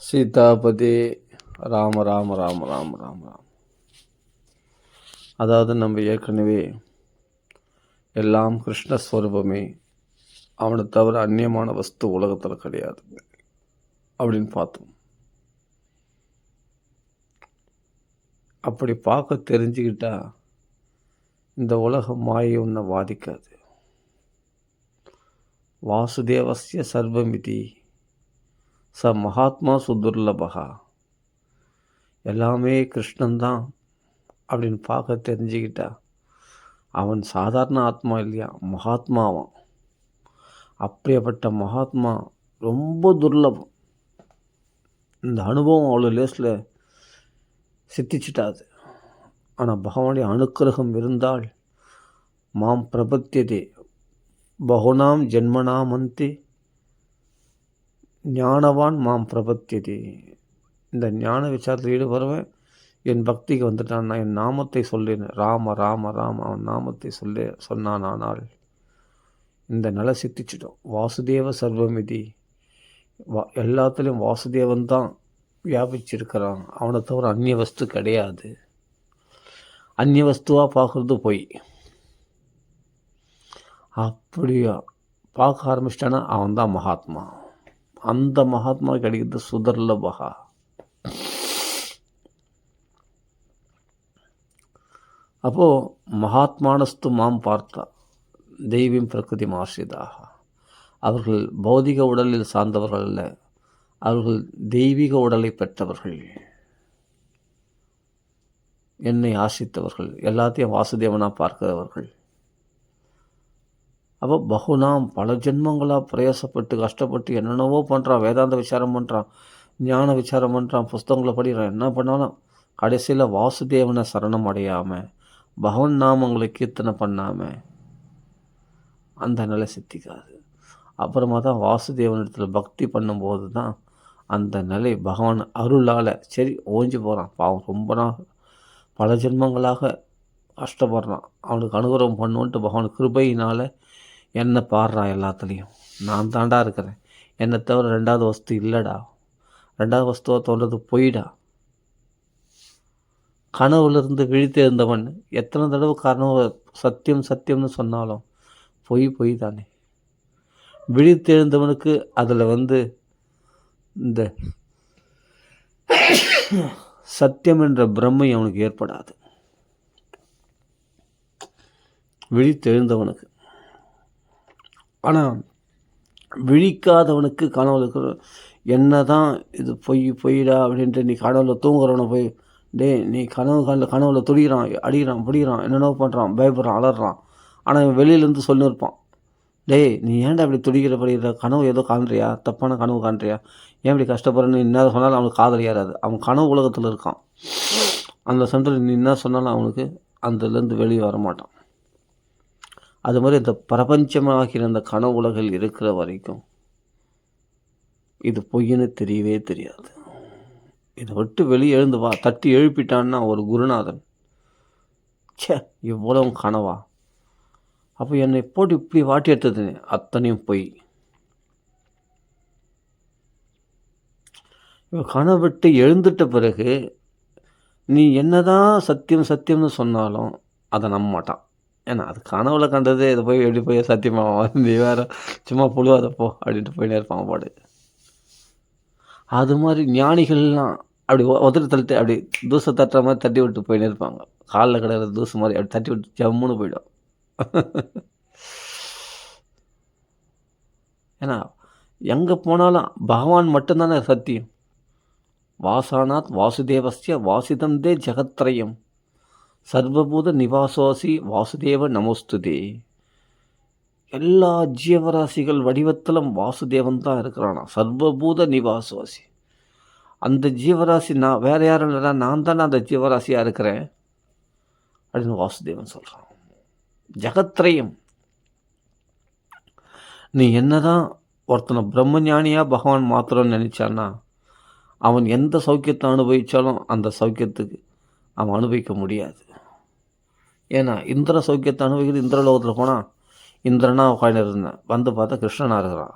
சீதாபதி ராம ராம ராம ராம ராம ராம. அதாவது நம்ம ஏற்கனவே எல்லாம் கிருஷ்ணஸ்வரூபமே, அவனை தவிர அந்நியமான வஸ்து உலகத்தில் கிடையாது அப்படின்னு பார்த்தோம். அப்படி பார்க்க தெரிஞ்சுக்கிட்டா இந்த உலகம் மாயை உன்னை பாதிக்காது. வாசுதேவஸ்ய சர்வமிதி ச மகாத்மா சுதுர்லபகா, எல்லாமே கிருஷ்ணன்தான் அப்படின்னு பார்க்க தெரிஞ்சுக்கிட்டா அவன் சாதாரண ஆத்மா இல்லையா, மகாத்மாவான். அப்படியேப்பட்ட மகாத்மா ரொம்ப துர்லபம். இந்த அனுபவம் அவ்வளோ லேஸில் சித்திச்சிட்டாது. ஆனால் பகவானுடைய அனுக்கிரகம் இருந்தால் மாம் பிரபத்தியதே பகுனாம் ஜென்மனாமந்தி ஞானவான் மாம் பிரபத்தியதே. இந்த ஞான விசாரத்தில் ஈடுபடுவேன், என் பக்திக்கு வந்துட்டான், நான் என் நாமத்தை சொல்லேன், ராம ராம ராம, அவன் நாமத்தை சொன்னானால் இந்த நிலை சித்திச்சிடும். வாசுதேவ சர்வமிதி, எல்லாத்துலேயும் வாசுதேவன் தான் வியாபிச்சிருக்கிறான். அவனை தவிர அந்நிய வஸ்து கிடையாது. அந்நிய வஸ்துவாக பார்க்குறது பொய். அப்படியா பார்க்க ஆரம்பிச்சிட்டானா அவன் தான் மகாத்மா. அந்த மகாத்மா கிடைக்கிறது சுதர்லபகா. அப்போது மகாத்மானஸ்து மாம் பார்த்தா தெய்வம் பிரகிருதி ஆசிரிதாக, அவர்கள் பௌதிக உடலில் சார்ந்தவர்கள் அல்ல, அவர்கள் தெய்வீக உடலை பெற்றவர்கள், என்னை ஆசித்தவர்கள், எல்லாத்தையும் வாசுதேவனாக பார்க்கிறவர்கள். அப்போ பகுனாம் பல ஜென்மங்களாக பிரயாசப்பட்டு கஷ்டப்பட்டு என்னென்னவோ பண்ணுறான், வேதாந்த விசாரம் பண்ணுறான், ஞான விசாரம் பண்ணுறான், புஸ்தகங்களை படிக்கிறான், என்ன பண்ணாலும் கடைசியில் வாசுதேவனை சரணம் அடையாமல் பகவன் நாமங்களை கீர்த்தனை பண்ணாமல் அந்த நிலை சித்திக்காது. அப்புறமா தான் வாசுதேவனிடத்தில் பக்தி பண்ணும்போது தான் அந்த நிலை பகவான் அருளால் சரி ஓஞ்சி போகிறான். பாவம் ரொம்ப நாள் பல ஜென்மங்களாக கஷ்டப்படுறான், அவனுக்கு அனுகிரகம் பண்ணுன்ட்டு பகவான் கிருபையினால் என்னை பாடுறான். எல்லாத்துலேயும் நான் தாண்டா இருக்கிறேன், என்னை தவிர ரெண்டாவது வஸ்து இல்லைடா, ரெண்டாவது வஸ்துவாக தோன்றது பொய்டா. கனவுலேருந்து விழித்தெழுந்தவன் எத்தனை தடவை கனவு சத்தியம் சத்தியம்னு சொன்னாலும் பொய் பொய் தானே. விழித்தெழுந்தவனுக்கு அதில் இந்த சத்தியம் என்ற பிரம்மை அவனுக்கு ஏற்படாது. விழித்தெழுந்தவனுக்கு. ஆனால் விழிக்காதவனுக்கு கனவுல என்ன தான் இது பொய் பொய்டா அப்படின்ட்டு நீ கனவுல தூங்குறவனை போய் நீ கனவுல துடிக்கிறான், அடிக்கிறான், பிடிக்கிறான், என்னென்னோ பண்ணுறான், பயப்படுறான், அலறான். ஆனால் இவன் வெளியிலேருந்து சொல்லியிருப்பான், நீ ஏன்டா இப்படி துடிக்கிற கனவு ஏதோ காண்றியா, தப்பான கனவு காண்றியா, ஏன் இப்படி கஷ்டப்படுறன்னு என்ன சொன்னாலும் அவனுக்கு காதல் ஏறாது. அவன் கனவு உலகத்தில் இருக்கான். அந்த சமயத்தில் நீ என்ன சொன்னாலும் அவனுக்கு அதுலேருந்து வெளியே வரமாட்டான். அது மாதிரி இந்த பிரபஞ்சமாகிற அந்த கனவு உலகில் இருக்கிற வரைக்கும் இது பொய்ன்னு தெரியவே தெரியாது. இதை விட்டு வெளியே எழுந்து வா, தட்டி எழுப்பிட்டான்னா ஒரு குருநாதன், இவ்வளவு கனவா, அப்போ என்னை போட்டு இப்படி வாட்டி எடுத்தது அத்தனையும் பொய். இப்போ கனவு விட்டு எழுந்துட்ட பிறகு நீ என்னதான் சத்தியம் சத்தியம்னு சொன்னாலும் அதை நம்ப மாட்டான். ஏன்னா அது கனவுல கண்டது, இதை போய் எப்படி போய் சத்தியமாக நீ வேற சும்மா புழுவாதப்போ அப்படின்ட்டு போயினே இருப்பான் பாடு. அது மாதிரி ஞானிகள்லாம் அப்படி உதறி தள்ளிட்டு அப்படி தூசை தட்டுற மாதிரி தட்டி விட்டு போயினே இருப்பாங்க. காலில் கிடக்கிற தூசு மாதிரி அப்படி தட்டி விட்டு ஜம்முன்னு போயிடும். ஏன்னா எங்கே போனாலும் பகவான் மட்டும்தானே சத்தியம். வாசானாத் வாசுதேவஸ்ய வாசிதந்தே ஜெகத்ரயம் சர்வபூத நிவாசோசி வாசுதேவ நமோஸ்துதே. எல்லா ஜீவராசிகள் வடிவத்திலும் வாசுதேவன் தான் இருக்கிறானா, சர்வபூத நிவாசோசி. அந்த ஜீவராசி நான் வேறு யாரும் இல்லைனா நான் தானே அந்த ஜீவராசியாக இருக்கிறேன் அப்படின்னு வாசுதேவன் சொல்கிறான். ஜெகத்ரயம். நீ என்னதான் ஒருத்தனை பிரம்மஞானியாக பகவான் மாத்திரம்னு நினச்சான்னா அவன் எந்த சௌக்கியத்தை அனுபவித்தாலும் அந்த சௌக்கியத்துக்கு அவன் அனுபவிக்க முடியாது. ஏன்னா இந்திர சௌக்கியத்தை அனுபவிக்கிறது இந்திரலோகத்தில் போனால் இந்திரனா உட்காந்து இருந்தேன், வந்து பார்த்தா கிருஷ்ணனாக இருக்கிறான்.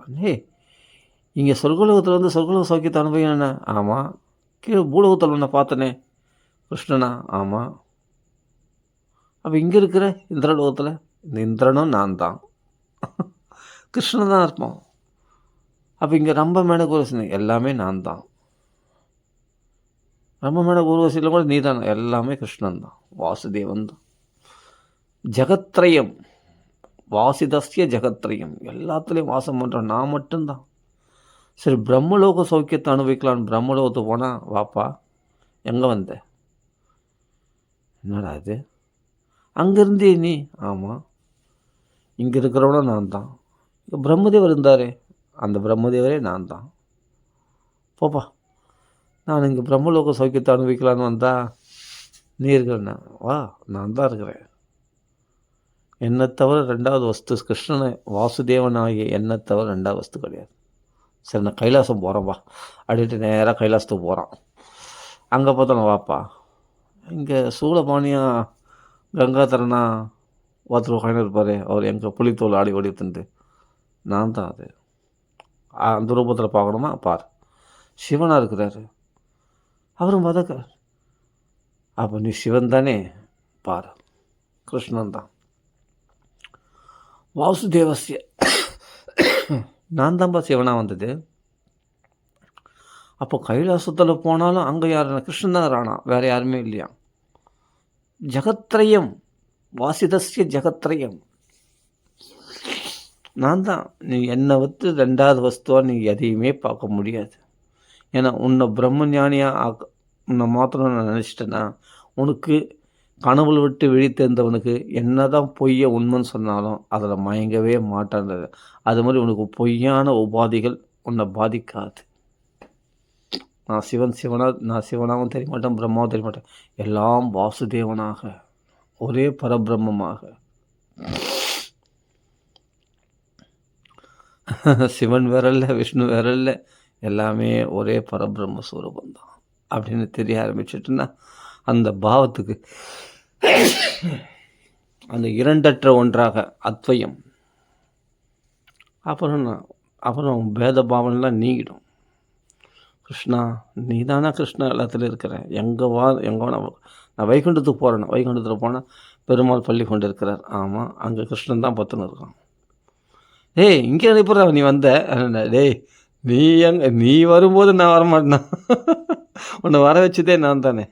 இங்கே சொர்க்கலோகத்தில் வந்து சொர்க்கலோக சௌக்கியத்தை அனுபவிக்கணும் என்ன? ஆமாம். கீழே பூலோகத்தில் ஒன்று பார்த்தனே கிருஷ்ணனா? ஆமாம். அப்போ இங்கே இருக்கிற இந்திரலோகத்தில் இந்த இந்திரனும் நான் தான், கிருஷ்ணன் தான் இருப்போம். அப்போ இங்கே ரொம்ப மேலே ஊர்வசி எல்லாமே நான் தான். ரொம்ப மேலே ஊர்வசியில் கூட நீ தான், எல்லாமே கிருஷ்ணன் தான், வாசுதேவன் தான். ஜெகத்ரயம் வாசிதஸ்ய ஜெகத்ரயம், எல்லாத்துலேயும் வாசம் பண்ணுறோம் நான் மட்டும்தான். சரி, பிரம்மலோக சௌக்கியத்தை அனுபவிக்கலான்னு பிரம்மலோகத்துக்கு போனால் வாப்பா, எங்கே வந்த? என்னடா இது, அங்கேருந்தே நீ? ஆமாம், இங்கே இருக்கிறவனும் நான் தான். இங்கே பிரம்மதேவர் இருந்தார், அந்த பிரம்மதேவரே நான் தான். போப்பா, நான் இங்கே பிரம்மலோக சௌக்கியத்தை அனுபவிக்கலான்னு வந்தா நீ இருக்கிறேன்னா வா, நான் தான் இருக்கிறேன். என்னை தவிர ரெண்டாவது வஸ்து கிருஷ்ணனை வாசுதேவன் ஆகிய என்னை தவிர ரெண்டாவது வஸ்து கிடையாது. சரி, நான் கைலாசம் போகிறேன் வா அப்படின்ட்டு நேராக கைலாசத்துக்கு போகிறான். அங்கே பார்த்தோம் வாப்பா, இங்கே சூளபாணியா கங்காதரனா ஒருத்தர் உட்காந்து இருப்பார், அவர் எங்கள் புலித்தோல் ஆடி ஓடித்துண்டு நான் தான். அது அந்த ரூபத்தில் பார்க்கணுமா பார், சிவனாக இருக்கிறாரு, அவரும் பார்த்தா அப்போ நீ சிவன் தானே, பார் கிருஷ்ணன் தான். வாசுதேவசிய நான் தான்ப்பா சிவனாக வந்தது. அப்போ கைலாசத்தில் போனாலும் அங்கே யார்? கிருஷ்ணன் தான் ராணா, வேறு யாருமே இல்லையா. ஜெகத்ரயம் வாசிதஸ்ய ஜெகத்ரயம் நான் தான். நீ என்னை வந்து ரெண்டாவது வஸ்துவாக நீ எதையுமே பார்க்க முடியாது. ஏன்னா உன்னை பிரம்மஞானியாக உன்னை மாத்திரம் நான் நினச்சிட்டேன்னா, உனக்கு கனவுல விட்டு விழித்தெழுந்தவனுக்கு என்ன தான் பொய்யை உண்மைன்னு சொன்னாலும் அதில் மயங்கவே மாட்டான்றது. அது மாதிரி உனக்கு பொய்யான உபாதிகள் உன்னை பாதிக்காது. நான் சிவனாகவும் தெரிய மாட்டேன், பிரம்மாவும் தெரிய மாட்டேன், எல்லாம் வாசுதேவனாக ஒரே பரபிரம்மமாக. சிவன் வேறல்ல, விஷ்ணு வேறல்ல, எல்லாமே ஒரே பரபிரம்ம ஸ்வரூபந்தான் அப்படின்னு தெரிய ஆரம்பிச்சிட்டுன்னா அந்த பாவத்துக்கு அந்த இரண்டற்ற ஒன்றாக அத்வயம், அப்புறம் பேத பாவனெலாம் நீங்கிடும். கிருஷ்ணா நீ தானே கிருஷ்ணா எல்லாத்துலேயும் இருக்கிற, எங்கே நான் வைகுண்டத்துக்கு போகிறேன், வைகுண்டத்தில் போனால் பெருமாள் பள்ளி கொண்டு இருக்கிறார். ஆமாம், அங்கே கிருஷ்ணன் தான் பத்துன்னு இருக்கான். டேய் இங்கே அனுப்புற நீ வந்த, டேய் நீ வரும்போது நான் வரமாட்டேனா, உன்னை வர வச்சதே நான் தானே.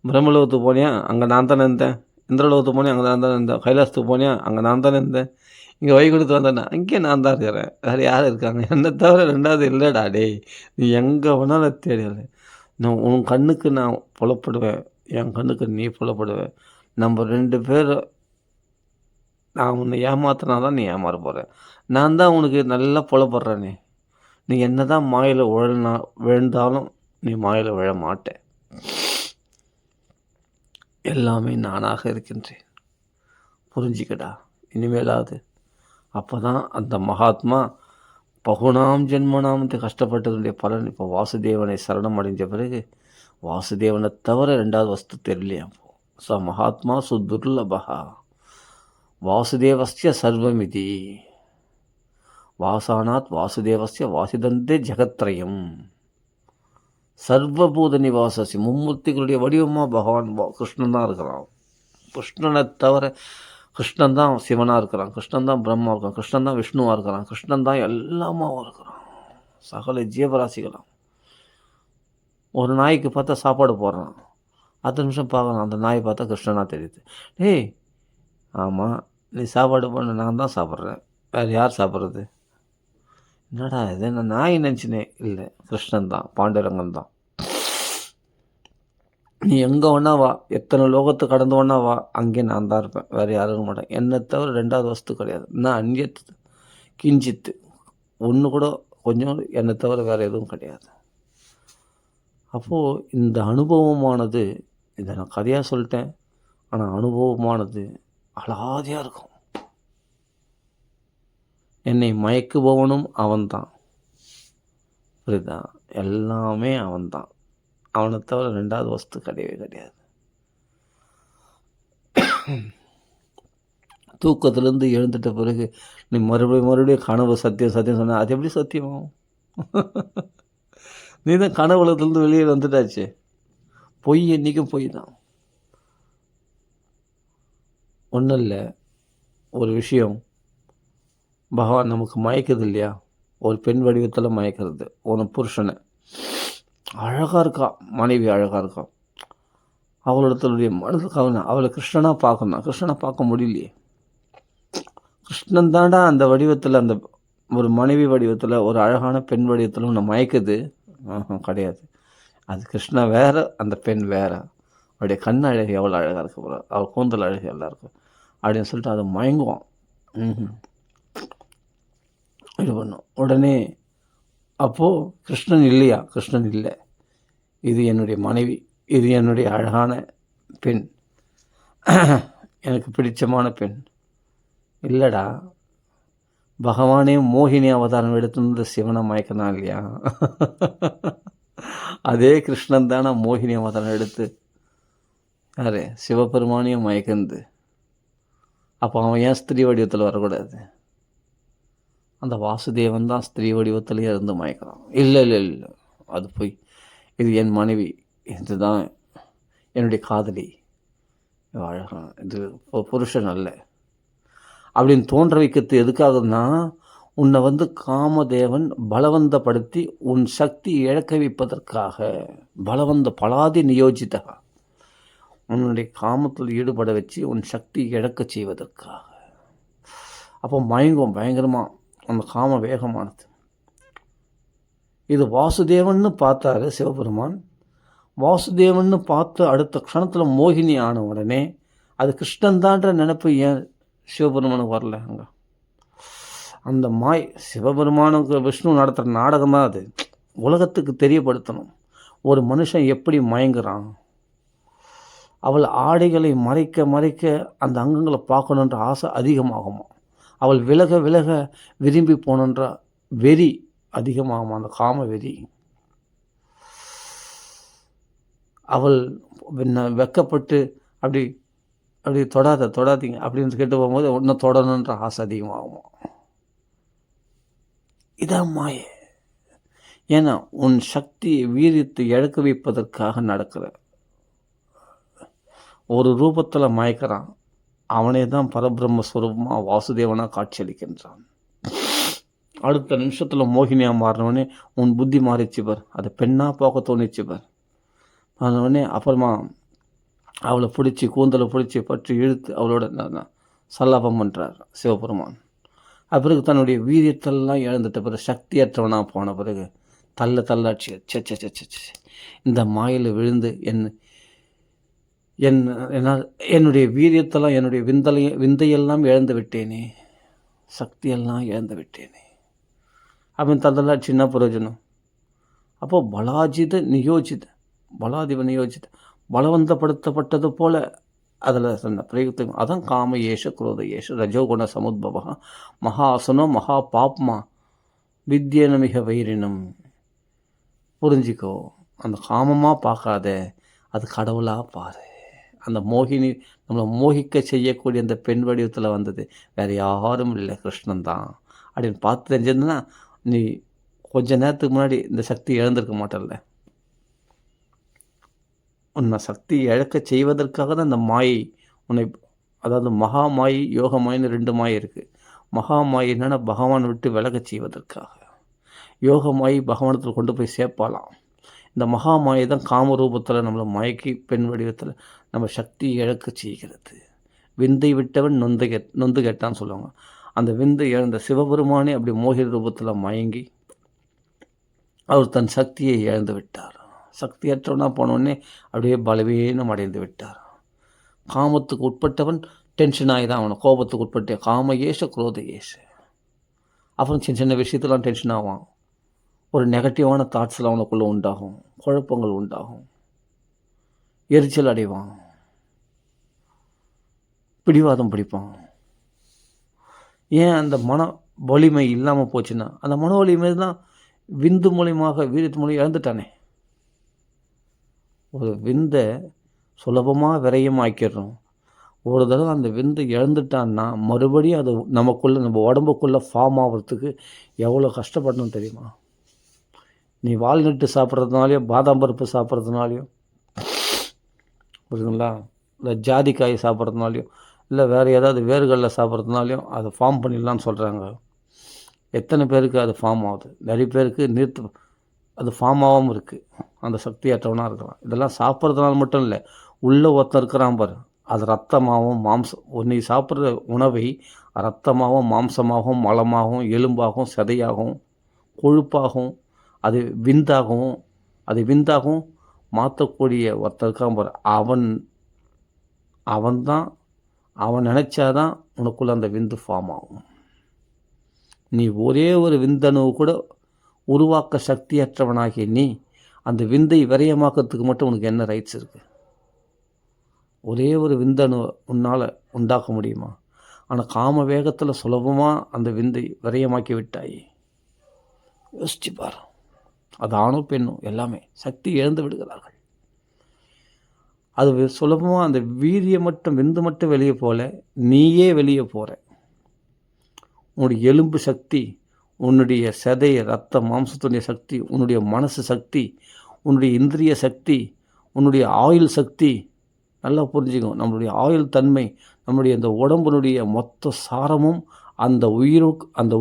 பிரம்மலோகத்துக்கு போனியா, அங்கே நான் தானே இருந்தேன். இந்திரலோகத்துக்கு போனியா, அங்கே நான் தானே இருந்தேன். கைலாசத்துக்கு போனியா, அங்கே நான் தானே இருந்தேன். இங்கே வைகுண்டத்து வந்தேன்னா அங்கேயே நான் தான் இருக்கிறேன், வேறு யார் இருக்காங்க? என்னை தவிர ரெண்டாவது இல்லைடா. டேய் நீ எங்கே வேணாலும் தேடிடு, நான் உன் கண்ணுக்கு நான் புலப்படுவேன், என் கண்ணுக்கு நீ புலப்படுவேன். நம்ம ரெண்டு பேர், நான் உன்னை ஏமாத்தினா தான் நீ ஏமாற போகிற, நான் தான் உனக்கு நல்லா புலப்படுறேனே. நீ என்ன தான் மாயில் விழுந்தாலும் நீ மாயில் விழ மாட்டேன். எல்லாமே நானாக இருக்கின்றேன், புரிஞ்சிக்கடா இனிமேலாவது. அப்போ தான் அந்த மகாத்மா பகுனாம் ஜென்மனாம் கஷ்டப்பட்டதுடைய பலன் இப்போ வாசுதேவனை சரணம் அடைஞ்ச பிறகு வாசுதேவனை தவிர ரெண்டாவது வஸ்து தெரியலையா. ச மகாத்மா சுதுர்லபா வாசுதேவஸ்ய சர்வமிதி வாசானாத் வாசுதேவஸ்ய வாசிதந்தே ஜெகத்ரயம் சர்வபூத நிவாசி. மும்மூர்த்திகளுடைய வடிவமாக பகவான் கிருஷ்ணன் தான் இருக்கிறான். கிருஷ்ணனை தவிர கிருஷ்ணன் தான் சிவனாக இருக்கிறான், கிருஷ்ணன் தான் பிரம்மா இருக்கான், கிருஷ்ணன் தான் விஷ்ணுவாக இருக்கிறான், கிருஷ்ணன் தான் எல்லாமாவும் இருக்கிறான், சகல ஜீவராசிகளாம். ஒரு நாய்க்கு பார்த்தா சாப்பாடு போடுறான், 10 நிமிஷம் பார்க்கலாம், அந்த நாயை பார்த்தா கிருஷ்ணனாக தெரியுது. டேய் ஆமாம், நீ சாப்பாடு பண்ண, நான் தான் சாப்பிட்றேன், வேறு யார் சாப்பிட்றது? என்னடா இது, நான் நாய் நினச்சினே. இல்லை, கிருஷ்ணன் தான், பாண்டுரங்கன் தான். நீ எங்கே வேணா வா, எத்தனை லோகத்தை கடந்து வேணா வா, அங்கே நான் தான் இருப்பேன், வேறு யாரும் இருக்க மாட்டேன். என்னை தவிர ரெண்டாவது வஸ்து கிடையாது. நான் அந்நியத்து கிஞ்சித்து ஒன்று கூட கொஞ்சம் என்னை தவிர வேறு எதுவும் கிடையாது. அப்போது இந்த அனுபவமானது, இதை நான் கதையாக சொல்லிட்டேன், ஆனால் அனுபவமானது அலாதியாக இருக்கும். என்னை மயக்குபவனும் அவன்தான், புரியுதா? எல்லாமே அவன்தான், அவனை தவிர ரெண்டாவது வஸ்து கிடையவே கிடையாது. தூக்கத்திலேருந்து எழுந்துட்ட பிறகு நீ மறுபடியும் கனவு சத்தியம் சத்தியம் சொன்ன, அது எப்படி சத்தியமாகும்? நீ தான் கனவுலத்துலேருந்து வெளியே வந்துட்டாச்சு. பொய் என்றைக்கும் பொய் தான். ஒன்றும் இல்லை, ஒரு விஷயம் பகவான் நமக்கு மயக்குது இல்லையா? ஒரு பெண் வடிவத்தில் மயக்கிறது. ஒரு புருஷனை அழகாக இருக்கா, மனைவி அழகாக இருக்கா, அவளிடத்துடைய மனதுக்கு அவளை கிருஷ்ணனாக பார்க்கணும். கிருஷ்ணனாக பார்க்க முடியலையே. கிருஷ்ணன் தாண்டா அந்த வடிவத்தில், அந்த ஒரு மனைவி வடிவத்தில், ஒரு அழகான பெண் வடிவத்தில் உன்னை மயக்குது. கிடையாது. அது கிருஷ்ணா வேறு, அந்த பெண் வேறு. அவருடைய கண் அழகு எவ்வளோ அழகாக இருக்க போகிற, அவள் கூந்தல் அழகு எல்லாம் இருக்கும் அப்படின்னு சொல்லிட்டு அதை மயங்குவான். இது பண்ணும். உடனே அப்போது கிருஷ்ணன் இல்லையா? கிருஷ்ணன் இல்லை. இது என்னுடைய மனைவி, இது என்னுடைய அழகான பெண், எனக்கு பிடிச்சமான பெண். இல்லைடா, பகவானே மோகினி அவதாரம் எடுத்துன்னு சிவனை மயக்கணும் இல்லையா? அதே கிருஷ்ணன் தானே மோகினி அவதாரம் எடுத்து யாரு சிவபெருமானையும் மயக்குந்து. அப்போ அவன் ஏன் ஸ்திரீ வடிவத்தில் வரக்கூடாது? அந்த வாசுதேவன் தான் ஸ்திரீ வடிவத்திலேயே இருந்து மயக்கிறான். இல்லை இல்லை இல்லை, அது போய் இது என் மனைவி, இதுதான் என்னுடைய காதலி, அழகான இது புருஷன் அல்ல அப்படின்னு தோன்ற வைக்கிறது எதுக்காகனா, உன்னை காமதேவன் பலவந்தப்படுத்தி உன் சக்தி இழக்க வைப்பதற்காக. பலவந்த பலாதி நியோஜிதா, உன்னுடைய காமத்தில் ஈடுபட வச்சு உன் சக்தி இழக்க செய்வதற்காக. அப்போ மயங்கும் பயங்கரமாக, அந்த காம வேகமானது. இது வாசுதேவன்னு பார்த்தாரு சிவபெருமான். வாசுதேவன்னு பார்த்து அடுத்த க்ஷணத்தில் மோகினி ஆன உடனே அது கிருஷ்ணன் தான்ற நினைப்பு ஏன் சிவபெருமானுக்கு வரல? அங்கே அந்த சிவபெருமானுக்கு விஷ்ணு நடத்துகிற நாடகம் தான் அது. உலகத்துக்கு தெரியப்படுத்தணும் ஒரு மனுஷன் எப்படி மயங்குறான். அவள் ஆடைகளை மறைக்க மறைக்க அந்த அங்கங்களை பார்க்கணுன்ற ஆசை அதிகமாகுமா, அவள் விலக விலக விரும்பி போனன்ற வெறி அதிகமாகுமா, அந்த காம வெறி. அவள் வெக்கப்பட்டு அப்படி அப்படி தொடாதீங்க அப்படின்னு கேட்டு போகும்போது இன்னும் தொடரணுன்ற ஆசை அதிகமாகுமா. இதான் மாயை. ஏன்னா உன் சக்தியை வீரியத்தை இழக்க வைப்பதற்காக நடக்கிற ஒரு ரூபத்தில் மயக்கிறான். அவனே தான் பரபிரம்மஸ்வரூபமாக வாசுதேவனாக காட்சியளிக்கின்றான். அடுத்த நிமிஷத்தில் மோகினியாக மாறினவனே உன் புத்தி மாறிச்சுப்பார், அதை பெண்ணாக பார்க்க தோணிச்சுப்பார். அதனே அப்புறமா அவளை பிடிச்சி கூந்தலை பிடிச்சி பற்றி இழுத்து அவளோட சல்லாபம் பண்ணுறார் சிவபெருமான். பிறகு தன்னுடைய வீரியத்தெல்லாம் இழந்துட்ட பிறகு சக்தியற்றவனாக போன பிறகு தள்ளாட்சி இந்த மாயில் விழுந்து என்னுடைய வீரியத்தெல்லாம், என்னுடைய விந்தையெல்லாம் இழந்து விட்டேனே, சக்தியெல்லாம் இழந்து விட்டேனே அப்படின்னு தள்ளலாட்சி. என்ன பிரயோஜனம்? அப்போது பலாதிப நியோஜித பலவந்தப்படுத்தப்பட்டது போல அதில் சொன்ன பிரயுக்தம். அதான் காம ஏஷ குரோத ஏஷ ரஜோகுண சமுத்பவ மகாசனோ மகா பாப்மா வித்யேன மிக வைரினம். புரிஞ்சிக்கோ, அந்த காமமாக பார்க்காத, அது கடவுளாக பாரு. அந்த மோகினி நம்மளை மோகிக்க செய்யக்கூடிய அந்த பெண் வடிவத்தில் வந்தது வேறு யாரும் இல்லை, கிருஷ்ணன் தான் அப்படின்னு பார்த்து தெரிஞ்சதுன்னா நீ கொஞ்ச நேரத்துக்கு முன்னாடி இந்த சக்தி இழந்திருக்க மாட்டல்ல. உன்னை சக்தி இழக்க செய்வதற்காக தான் இந்த மாயை உன்னை, அதாவது மகா மாயை யோக மாயின்னு 2 மாயை இருக்குது. மகா மாயை என்னென்னா பகவானை விட்டு விலக செய்வதற்காக, யோக மாயை பகவானத்தில் கொண்டு போய் சேர்ப்பாலாம். இந்த மகா மாயை தான் காமரூபத்தில் நம்மளை மயக்கி பெண் வடிவத்தில் நம்ம சக்தி இழக்க செய்கிறது. விந்தை விட்டவன் நொந்து கெட்டான்னு சொல்லுவாங்க. அந்த விந்தை இழந்த சிவபெருமானே அப்படி மோகித ரூபத்தில் மயங்கி அவர் தன் சக்தியை இழந்து விட்டார். சக்தியற்றவனாக போனோடனே அப்படியே பலவீனம் அடைந்து விட்டார். காமத்துக்கு உட்பட்டவன் டென்ஷன் ஆகி தான் அவனை, கோபத்துக்கு உட்பட்ட காம ஏஷ குரோத ஏஷ. அப்புறம் சின்ன சின்ன விஷயத்தெல்லாம் டென்ஷன் ஆவான். ஒரு நெகட்டிவான தாட்ஸ்லாம் அவனுக்குள்ளே உண்டாகும், குழப்பங்கள் உண்டாகும், எரிச்சல் அடைவான், பிடிவாதம் பிடிப்பான். ஏன் அந்த மன வலிமை இல்லாமல் போச்சுன்னா, அந்த மன வலிமை தான் விந்து மூலியமாக வீரியத்து மூலியம் இழந்துட்டானே. ஒரு விந்தை சுலபமாக விரயம் ஆக்கிடுறோம், ஒரு தடவை அந்த விந்து இழந்துட்டான்னா மறுபடியும் அது நமக்குள்ளே நம்ம உடம்புக்குள்ளே ஃபார்ம் ஆகிறதுக்கு எவ்வளோ கஷ்டப்படணும் தெரியுமா? நீ வால்நட்டு சாப்பிட்றதுனாலையும் பாதாம் பருப்பு சாப்பிட்றதுனாலையும் புரியுதுங்களா, இல்லை ஜாதிக்காய் சாப்பிட்றதுனாலையும் இல்லை வேறு ஏதாவது வேர்களில் சாப்பிட்றதுனாலையும் அதை ஃபார்ம் பண்ணிடலான்னு சொல்கிறாங்க. எத்தனை பேருக்கு அது ஃபார்ம் ஆகுது? நிறைய பேருக்கு நீர்த்து அது ஃபார்ம் ஆகாமல் இருக்குது. அந்த சக்தியற்றவனாக இருக்கிறான். இதெல்லாம் சாப்பிட்றதுனால மட்டும் இல்லை, உள்ளே ஒருத்தன் இருக்கிறான் பாரு, அது ரத்தமாகவும் மாம்சம், நீ சாப்பிட்ற உணவை ரத்தமாகவும் மாம்சமாகவும் மலமாகவும் எலும்பாகவும் சதையாகவும் கொழுப்பாகவும் அது விந்தாகவும் மாற்றக்கூடிய ஒருத்தன் இருக்கான் பாரு, அவன் நினச்சாதான் உனக்குள்ளே அந்த விந்து ஃபார்ம் ஆகும். நீ ஒரே ஒரு விந்தணுவை கூட உருவாக்க சக்தியற்றவனாகிய நீ அந்த விந்தை விரயமாக்கிறதுக்கு மட்டும் உனக்கு என்ன ரைட்ஸ் இருக்குது? ஒரே ஒரு விந்தணு உன்னால் உண்டாக்க முடியுமா? ஆனால் காம வேகத்தில் சுலபமாக அந்த விந்தை விரயமாக்கி விட்டாயே. யோசிச்சு பாரு. அது ஆணும் பெண்ணும் எல்லாமே சக்தி இழந்து விடுகிறார்கள். அது சுலபமாக அந்த வீரியம் மட்டும் விந்து மட்டும் வெளியே போகல, நீயே வெளியே போகிற. உன்னுடைய எலும்பு சக்தி, உன்னுடைய சதை ரத்த மாம்சத்துடைய சக்தி, உன்னுடைய மனசு சக்தி, உன்னுடைய இந்திரிய சக்தி, உன்னுடைய ஆயுள் சக்தி, நல்லா புரிஞ்சுக்கும். நம்மளுடைய ஆயுள் தன்மை, நம்முடைய இந்த உடம்பினுடைய மொத்த சாரமும் அந்த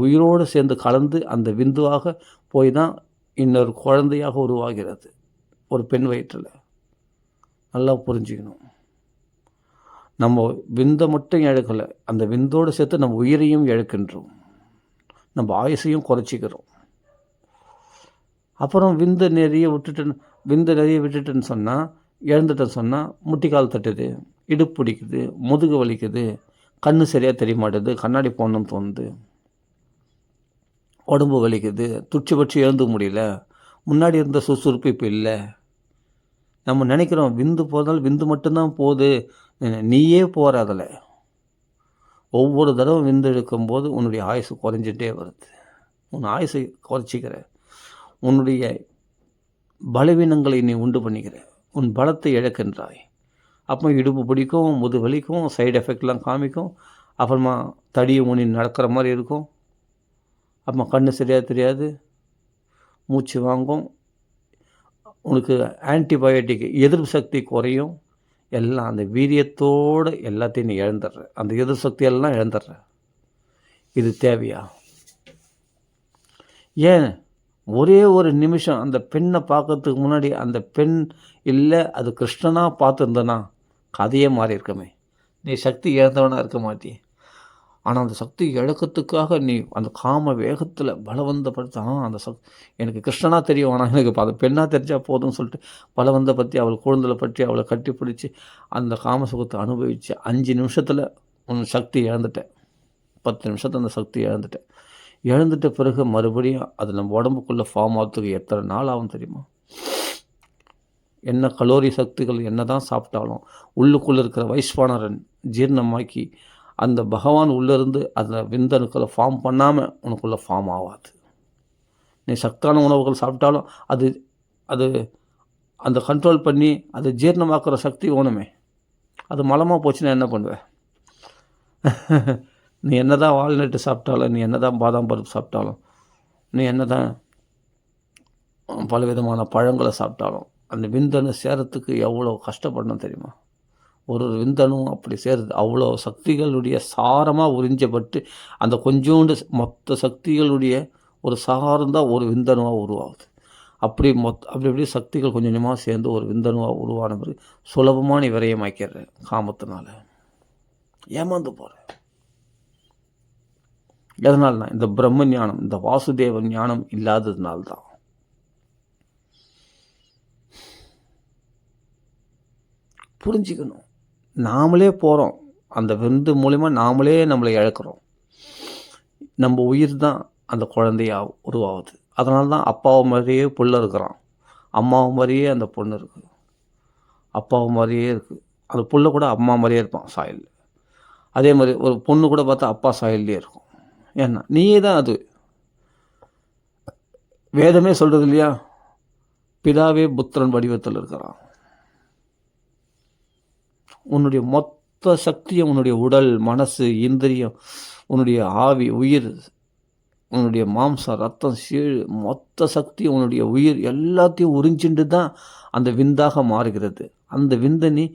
உயிரோடு சேர்ந்து கலந்து அந்த விந்துவாக போய் தான் இன்னொரு குழந்தையாக உருவாகிறது ஒரு பெண் வயிற்றில். நல்லா புரிஞ்சுக்கணும். நம்ம விந்தை மட்டும் இழக்கலை, அந்த விந்தோடு சேர்த்து நம்ம உயிரையும் இழக்கின்றோம், நம்ம ஆயுசையும் குறைச்சிக்கிறோம். அப்புறம் விந்தை நிறைய விட்டுட்டுன்னு சொன்னால், இழந்துட்டேன்னு சொன்னால் முட்டிக்கால் தட்டுது, இடுப்பு பிடிக்குது, முதுகு வலிக்குது, கண்ணு சரியாக தெரிய மாட்டேது, கண்ணாடி போடணும்னு தோணுது, உடம்பு வலிக்குது, துச்சி பற்றி எழுந்துக்க முடியல, முன்னாடி இருந்த சுறுசுறுப்பு இப்போ இல்லை. நம்ம நினைக்கிறோம் விந்து போதால் விந்து மட்டும்தான் போகுது, நீயே போகிற. அதில் ஒவ்வொரு தடவை விந்து எடுக்கும்போது உன்னுடைய ஆயுசு குறைஞ்சிட்டே வருது. உன் ஆயுசை குறைச்சிக்கிற, உன்னுடைய பலவீனங்களை நீ உண்டு பண்ணிக்கிற, உன் பலத்தை இழக்கின்றாய். அப்போ இடுப்பு பிடிக்கும், முது வலிக்கும், சைடு எஃபெக்ட்லாம் காமிக்கும், அப்புறமா தடியை முனி நடக்கிற மாதிரி இருக்கும், அப்புறமா கண்ணு சரியாக தெரியாது, மூச்சு வாங்கும், உனக்கு ஆன்டிபயோட்டிக் எதிர்ப்பு சக்தி குறையும். எல்லாம் அந்த வீரியத்தோடு எல்லாத்தையும் நீ இழந்துடுற, அந்த எதிர்ப்பு சக்தியெல்லாம் இழந்துடுற. இது தேவையா? ஏன் ஒரே ஒரு நிமிஷம் அந்த பெண்ணை பார்க்கறதுக்கு முன்னாடி அந்த பெண் இல்லை அது கிருஷ்ணனாக பார்த்துருந்தனா கதையே மாறி இருக்கமே. நீ சக்தி இழந்தவனாக இருக்க மாட்டியே. ஆனால் அந்த சக்தி இழக்கிறதுக்காக நீ அந்த காம வேகத்தில் பலவந்தப்படுத்த அந்த எனக்கு கிருஷ்ணனாக தெரியும், ஆனால் எனக்கு அது பெண்ணாக தெரிஞ்சால் போதும்னு சொல்லிட்டு பலவந்தப்படுத்தி அவள் குழந்தைகளை பற்றி அவளை கட்டி பிடிச்சி அந்த காம சுகத்தை அனுபவித்து 5 நிமிஷத்தில் உன் சக்தி இழந்துட்டேன், 10 நிமிஷத்தில் அந்த சக்தி இழந்துட்ட பிறகு மறுபடியும் அது நம்ம உடம்புக்குள்ளே ஃபார்ம் ஆகிறதுக்கு எத்தனை நாள் ஆகும் தெரியுமா? என்ன கலோரி சக்திகள் என்ன தான் சாப்பிட்டாலும் உள்ளுக்குள்ளே இருக்கிற வைஸ்வானரன் ஜீரணமாக்கி அந்த பகவான் உள்ளேருந்து அந்த விந்தணுக்களை ஃபார்ம் பண்ணாமல் உனக்குள்ளே ஃபார்ம் ஆகாது. நீ சத்தான உணவுகள் சாப்பிட்டாலும் அது அது அந்த கண்ட்ரோல் பண்ணி அது ஜீரணமாக்குற சக்தி வேணுமே. அது மலமாக போச்சுன்னா என்ன பண்ணுவேன்? நீ என்ன தான் வால்நட்டு சாப்பிட்டாலும், நீ என்ன தான் பாதாம் பருப்பு சாப்பிட்டாலும், நீ என்ன தான் பலவிதமான பழங்களை சாப்பிட்டாலும் அந்த விந்தணு சேரத்துக்கு எவ்வளோ கஷ்டப்படணும் தெரியுமா? ஒரு விந்தணும் அப்படி சேருது, அவ்வளோ சக்திகளுடைய சாரமாக உறிஞ்சப்பட்டு அந்த கொஞ்சோண்டு மொத்த சக்திகளுடைய ஒரு சாரம்தான் ஒரு விந்தணுவாக உருவாகுது. அப்படி சக்திகள் கொஞ்சம் கொஞ்சமாக சேர்ந்து ஒரு விந்தணுவாக உருவான பிறகு சுலபமான விரயமாக்கிடுற காமத்தினால ஏமாந்து போகிற. எதனால்னா இந்த பிரம்ம ஞானம், இந்த வாசுதேவ ஞானம் இல்லாததுனால்தான். புரிஞ்சுக்கணும். நாமளே போகிறோம், அந்த விந்து மூலிமா நாமளே நம்மளை இழக்கிறோம். நம்ம உயிர் தான் அந்த குழந்தையா உருவாகுது. அதனால தான் அப்பாவை மாதிரியே புள்ள இருக்கிறான், அம்மாவை மாதிரியே அந்த பொண்ணு இருக்குது, அப்பாவை மாதிரியே இருக்குது. அந்த புள்ள கூட அம்மா மாதிரியே இருப்பான் சாயலில். அதே மாதிரி ஒரு பொண்ணு கூட பார்த்தா அப்பா சாயல்லே இருக்கும். ஏன்னா நீயே தான் அது. வேதமே சொல்கிறது இல்லையா, பிதாவே புத்திரன் வடிவத்தில் இருக்கிறான். உன்னுடைய மொத்த சக்தியும் உன்னுடைய உடல், மனசு, இந்திரியம், உன்னுடைய ஆவி, உயிர், உன்னுடைய மாம்சம், ரத்தம், சீழ், மொத்த சக்தி, உன்னுடைய உயிர் எல்லாத்தையும் உறிஞ்சிண்டு தான் அந்த விந்தாக மாறுகிறது. அந்த விந்தை நீ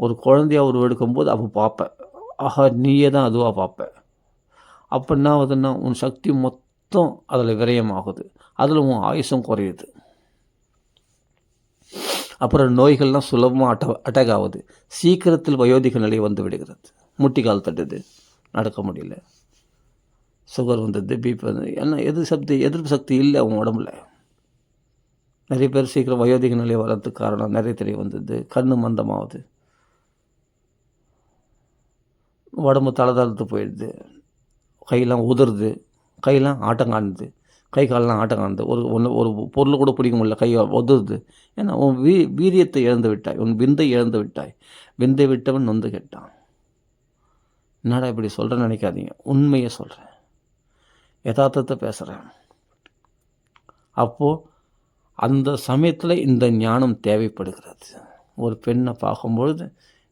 ஒரு குழந்தையா உருவெடுக்கும்போது அப்போ பார்ப்ப. ஆஹா, நீயே தான் அதுவாக பார்ப்ப. அப்போ என்ன ஆகுதுன்னா உன் சக்தி மொத்தம் அதில் விரயமாகுது. அதில் உன் ஆயுசும் குறையுது. அப்புறம் நோய்கள்லாம் சுலபமாக அட்டாக் ஆகுது. சீக்கிரத்தில் வயோதிக நிலை வந்து விடுகிறது. முட்டிக்கால் தட்டுது, நடக்க முடியல, சுகர் வந்தது, பிபி வந்தது, ஏன்னா எதிர்ப்பு சக்தி இல்லை அவங்க உடம்புல. நிறைய பேர் சீக்கிரம் வயோதிக நிலை வர்றதுக்கு காரணம் நிறைய திரை வந்தது, கண்ணு மந்தமாகுது, உடம்பு தளதளத்து போயிடுது, கையெல்லாம் உதிருது, கையெல்லாம் ஆட்டம் காணுது, கை காலெலாம் ஆட்டம் காணுது, ஒரு பொருள் கூட பிடிக்க முடியல, கை உதிருது. ஏன்னா உன் வீரியத்தை இழந்து விட்டாய், உன் விந்தை இழந்து விட்டாய். விந்தை விட்டவன் நொந்து கெட்டான். என்னடா இப்படி சொல்கிறேன்னு நினைக்காதீங்க, உண்மையை சொல்கிறேன், யதார்த்தத்தை பேசுகிறேன். அப்போது அந்த சமயத்தில் இந்த ஞானம் தேவைப்படுகிறது. ஒரு பெண்ணை பார்க்கும்பொழுது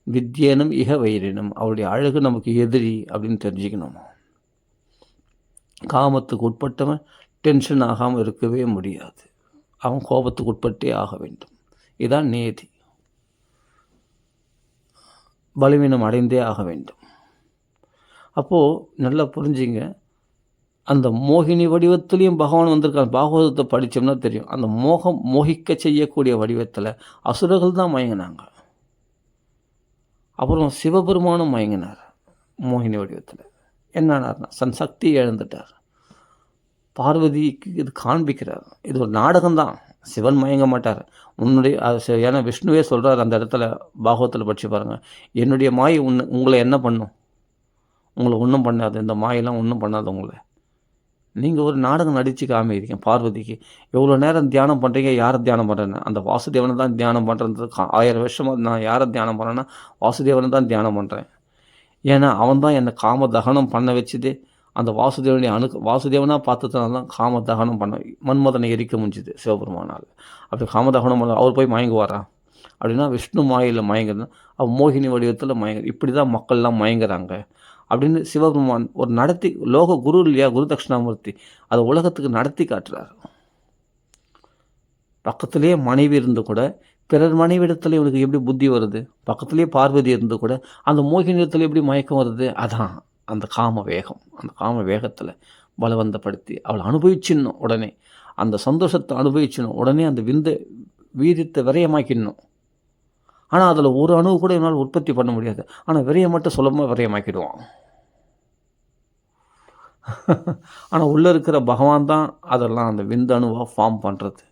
வித்யேனம் இக வைரினம், அவருடைய அழகு நமக்கு எதிரி அப்படின்னு தெரிஞ்சுக்கணும். காமத்துக்கு உட்பட்டவன் டென்ஷன் ஆகாமல் இருக்கவே முடியாது. அவன் கோபத்துக்கு உட்பட்டே ஆக வேண்டும். இதுதான் நேதி. பலவீனம் அடைந்தே ஆக வேண்டும். அப்போது நல்லா புரிஞ்சுங்க, அந்த மோகினி வடிவத்திலையும் பகவான் வந்திருக்கான். பாகவதத்தை படித்தோம்னா தெரியும், அந்த மோகிக்க செய்யக்கூடிய வடிவத்தில் அசுரர்கள் தான் மயங்கினாங்க. அப்புறம் சிவபெருமானும் மயங்கினார் மோகினி வடிவத்தில். என்னன்னார்னா தன் சக்தி இழந்துட்டார். பார்வதிக்கு இது காண்பிக்கிறார். இது ஒரு நாடகம்தான். சிவன் மயங்க மாட்டார். ஏன்னா விஷ்ணுவே சொல்கிறார் அந்த இடத்துல, பாகவத்தில் படித்து பாருங்கள், என்னுடைய மாயை உங்களை என்ன பண்ணும்? உங்களை ஒன்றும் பண்ணாது. இந்த மாயெல்லாம் ஒன்றும் பண்ணாது உங்களை. நீங்கள் ஒரு நாடகம் நடித்து காமிக்கிறீங்க. பார்வதிக்கு எவ்வளோ நேரம் தியானம் பண்ணுறீங்க, யாரை தியானம் பண்ணுறேன்னு? அந்த வாசுதேவனை தான் தியானம் பண்ணுறது. 1000 வருஷமாக நான் யாரை தியானம் பண்ணுறேன்னா வாசுதேவனை தான் தியானம் பண்ணுறேன். ஏன்னா அவன் தான் என்னை காம தகனம் பண்ண வச்சுது. அந்த வாசுதேவனாக பார்த்ததுனால தான் காம தகனம் பண்ண மன்மதனை எரிக்க முடிஞ்சுது சிவபெருமானால். அப்படி காமதகனம் பண்ண அவர் போய் மயங்குவாரா? அப்படின்னா விஷ்ணு மாயில் மயங்குதுன்னா அவர் மோகினி வடிவத்தில் மயங்குது. இப்படி தான் மக்கள்லாம் மயங்குறாங்க அப்படின்னு சிவபெருமான் ஒரு நடத்தி, லோக குரு இல்லையா, குரு தட்சிணாமூர்த்தி, அதை உலகத்துக்கு நடத்தி காட்டுறார். பக்கத்துலேயே மனைவி இருந்து கூட பிறர் மனைவிடத்தில் இவனுக்கு எப்படி புத்தி வருது? பக்கத்துலேயே பார்வதி இருந்து கூட அந்த மோகினியத்தில் எப்படி மயக்கம் வருது? அதான் அந்த காம வேகம். அந்த காம வேகத்தில் பலவந்தப்படுத்தி அவளை அனுபவிச்சிடணும். உடனே அந்த சந்தோஷத்தை அனுபவிச்சிடணும். உடனே அந்த வீரியத்தை விரயமாக்கிடணும். ஆனால் அதில் ஒரு அணுவு கூட இவனால் உற்பத்தி பண்ண முடியாது. ஆனால் விரயம் மட்டும் சுலபமாக விரயமாக்கிடுவான். ஆனால் உள்ளே இருக்கிற பகவான் தான் அதெல்லாம் அந்த விந்தணுவாக ஃபார்ம் பண்ணுறது.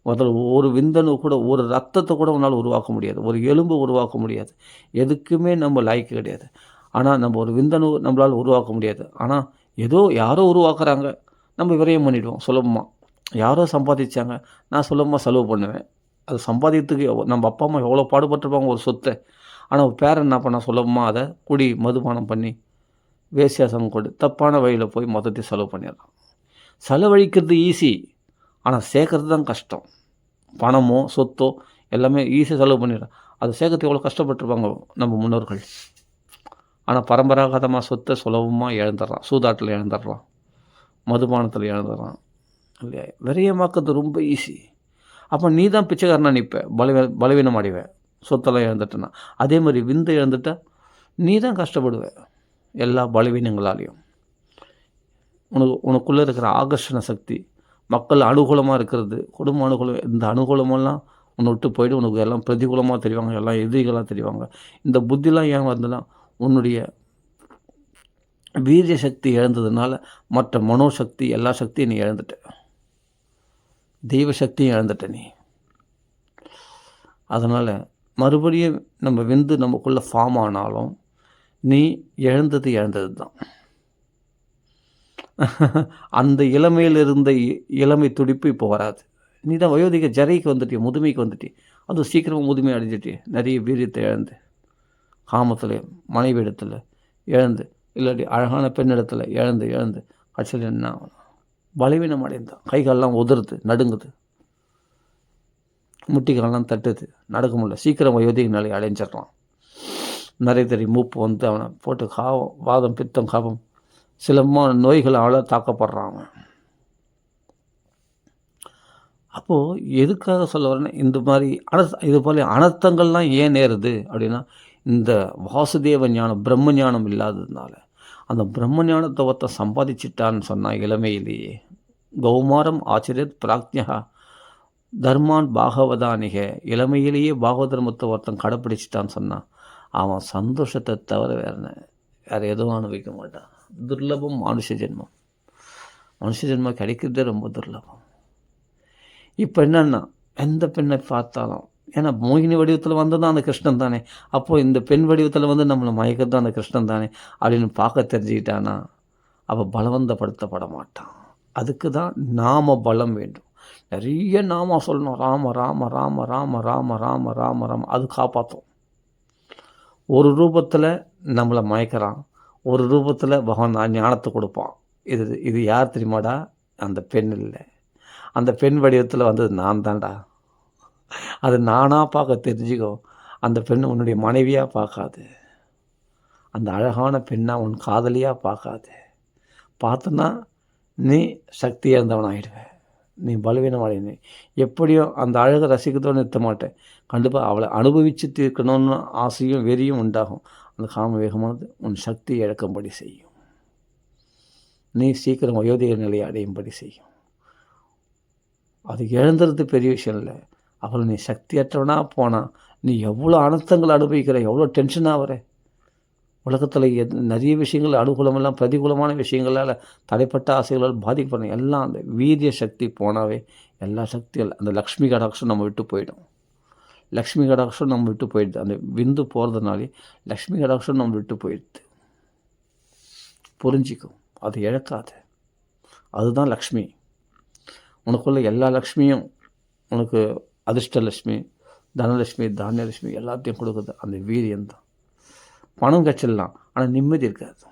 முதல்ல ஒரு விந்தணு கூட, ஒரு ரத்தத்தை கூட உன்னால் உருவாக்க முடியாது, ஒரு எலும்பு உருவாக்க முடியாது, எதுக்குமே நம்ம லாய்க்கு கிடையாது. ஆனால் நம்ம ஒரு விந்தணு நம்மளால் உருவாக்க முடியாது. ஆனால் ஏதோ யாரோ உருவாக்குறாங்க, நம்ம விரயம் பண்ணிவிடுவோம் சுலபமாக. யாரோ சம்பாதிச்சாங்க, நான் சுலபமாக செலவு பண்ணுவேன். அது சம்பாதிக்கிறதுக்கு நம்ம அப்பா அம்மா எவ்வளோ பாடுபட்டிருப்பாங்க ஒரு சொத்தை. ஆனால் பேரன் என்ன பண்ணால் சுலபமாக அதை குடி மதுபானம் பண்ணி வேசியாசம் கொடு தப்பான வழியில் போய் மொத்தத்தை செலவு பண்ணிடுறான். செலவழிக்கிறது ஈஸி, ஆனால் சேர்க்கறது தான் கஷ்டம். பணமோ சொத்தோ எல்லாமே ஈஸியாக செலவு பண்ணிடுறான். அதை சேர்க்கறது எவ்வளோ கஷ்டப்பட்டுருப்பாங்க நம்ம முன்னோர்கள். ஆனால் பரம்பராகதமாக சொத்தை சுலபமாக இழந்துடுறான். சூதாட்டில் இழந்துடுறான், மதுபானத்தில் இழந்துடுறான் இல்லையா? விரயமாக்குறது ரொம்ப ஈஸி. அப்போ நீ தான் பிச்சைக்காரனா நிற்ப, பலவீனம் அடைவேன் சொத்தெல்லாம் இழந்துட்டேன்னா. அதே மாதிரி விந்தை இழந்துட்டா நீ தான் கஷ்டப்படுவேன் எல்லா பலவீனங்களாலையும். உனக்குள்ளே இருக்கிற ஆகர்ஷண சக்தி, மக்கள் அனுகூலமாக இருக்கிறது, குடும்ப அனுகூலம், இந்த அனுகூலமெல்லாம் உன்னை விட்டு போய்ட்டு உனக்கு எல்லாம் பிரதிகூலமாக தெரிவாங்க, எல்லாம் எதிரிகளாக தெரிவாங்க. இந்த புத்திலாம் ஏன் வந்ததுன்னா உன்னுடைய வீரிய சக்தி இழந்ததுனால மற்ற மனோசக்தி எல்லா சக்தியும் நீ இழந்துட்ட, தெய்வ சக்தியும் இழந்துட்ட நீ. அதனால் மறுபடியும் நம்ம விந்து நமக்குள்ளே ஃபார்ம் ஆனாலும் நீ இழந்தது தான். அந்த இளமையில் இருந்த இளமை துடிப்பு இப்போ வராது. நீ தான் வயோதிக ஜரைக்கு வந்துட்டிய, முதுமைக்கு வந்துட்டிய. அதுவும் சீக்கிரமாக முதுமை அடைஞ்சிட்டிய. நிறைய வீரியத்தை இழந்து, காமத்தில் மனைவி இடத்துல இழந்து, இல்லாட்டி அழகான பெண்ணிடத்தில் இழந்து கட்சியில் என்ன பலவீனம் அடைந்தான். கைகாலெலாம் உதறுது, நடுங்குது, முட்டிகாலெலாம் தட்டுது, நடக்க முடியல. சீக்கிரம் வயோதிக நிலை அடைஞ்சிடலாம். நரைதறி மூப்பு வந்து அவனை போட்டு வாதம் பித்தம் கபம் சில நோய்களால் தாக்கப்படுறான் அவன். அப்போது எதுக்காக சொல்ல வரேன்னா, இந்த மாதிரி இது போல அனர்த்தங்கள்லாம் ஏன் நேருது அப்படின்னா, இந்த வாசுதேவ ஞானம் பிரம்ம ஞானம் இல்லாததுனால. அந்த பிரம்ம ஞானத்தை ஒருத்தன் சம்பாதிச்சிட்டான்னு சொன்னால் இளமையிலேயே, கௌமாரம் ஆச்சரியத் பிராக்ஞா தர்மான் பாகவதானிக, இளமையிலேயே பாகவ தர்மத்தை ஒருத்தன் கடைப்பிடிச்சிட்டான்னு சொன்னான், அவன் சந்தோஷத்தை தவிர வேறு எதுவும் அனுபவிக்க மாட்டான். துர்லபம் மனுஷ ஜென்மம். மனுஷ ஜென்மம் கிடைக்கிறதே ரொம்ப துர்லபம். இப்போ என்னென்னா, எந்த பெண்ணை பார்த்தாலும், ஏன்னா மோகினி வடிவத்தில் வந்து தான் அந்த கிருஷ்ணன் தானே, அப்போது இந்த பெண் வடிவத்தில் வந்து நம்மளை மயக்கிறது தான் அந்த கிருஷ்ணன் தானே அப்படின்னு பார்க்க தெரிஞ்சுக்கிட்டானா அவள் பலவந்தப்படுத்தப்பட மாட்டான். அதுக்கு தான் நாம பலம் வேண்டும். நிறைய நாம சொல்லணும், ராம ராம ராம ராம ராம ராம ராம ராம, அது காப்பாற்றும். ஒரு ரூபத்தில் நம்மளை மயக்கிறான், ஒரு ரூபத்தில் பகவான் ஞானத்தை கொடுப்பான். இது யார் தெரியுமாடா? அந்த பெண் இல்லை, அந்த பெண் வடிவத்தில் வந்தது நான் தான்டா. அது நானாக பார்க்க தெரிஞ்சுக்கோ. அந்த பெண் உன்னுடைய மனைவியாக பார்க்காது, அந்த அழகான பெண்ணாக உன் காதலியாக பார்க்காது. பார்த்தோன்னா நீ சக்தி இழந்தவன் ஆகிடுவேன், நீ பலவீனமானே. எப்படியும் அந்த அழகை ரசிக்கிறதோடு நிறுத்த மாட்டேன். கண்டிப்பாக அவளை அனுபவித்து தீர்க்கணும்னு ஆசையும் வெறியும் உண்டாகும். அந்த காம வேகமானது உன் சக்தி இழக்கும்படி செய்யும், நீ சீக்கிரம் வயோதிக நிலையை அடையும்படி செய்யும். அது இழந்துறது பெரிய விஷயம் இல்லை. அப்புறம் நீ சக்தியற்றவனாக போனால் நீ எவ்வளோ அனர்த்தங்கள் அனுபவிக்கிற, எவ்வளோ டென்ஷனாக வர. உலகத்தில் நிறைய விஷயங்கள் அனுகூலமெல்லாம் பிரதிகூலமான விஷயங்களால் தடைப்பட்ட ஆசைகளால் பாதிக்கப்படும். எல்லாம் அந்த வீரிய சக்தி போனாவே எல்லா சக்திகள், அந்த லக்ஷ்மி கடாட்சம் நம்ம விட்டு போயிடும். லக்ஷ்மி கடாட்சம் நம்ம விட்டு போயிடுது. அந்த விந்து போகிறதுனாலே லக்ஷ்மி கடாட்சம் நம்ம விட்டு போயிடுது. புரிஞ்சிக்கும், அது இழக்காது. அதுதான் லக்ஷ்மி. உனக்குள்ள எல்லா லக்ஷ்மியும், உனக்கு அதிர்ஷ்டலட்சுமி, தனலட்சுமி, தானியலட்சுமி எல்லாத்தையும் கொடுக்குது அந்த வீரியம்தான். பணம் கச்சிடலாம், ஆனால் நிம்மதி இருக்காது.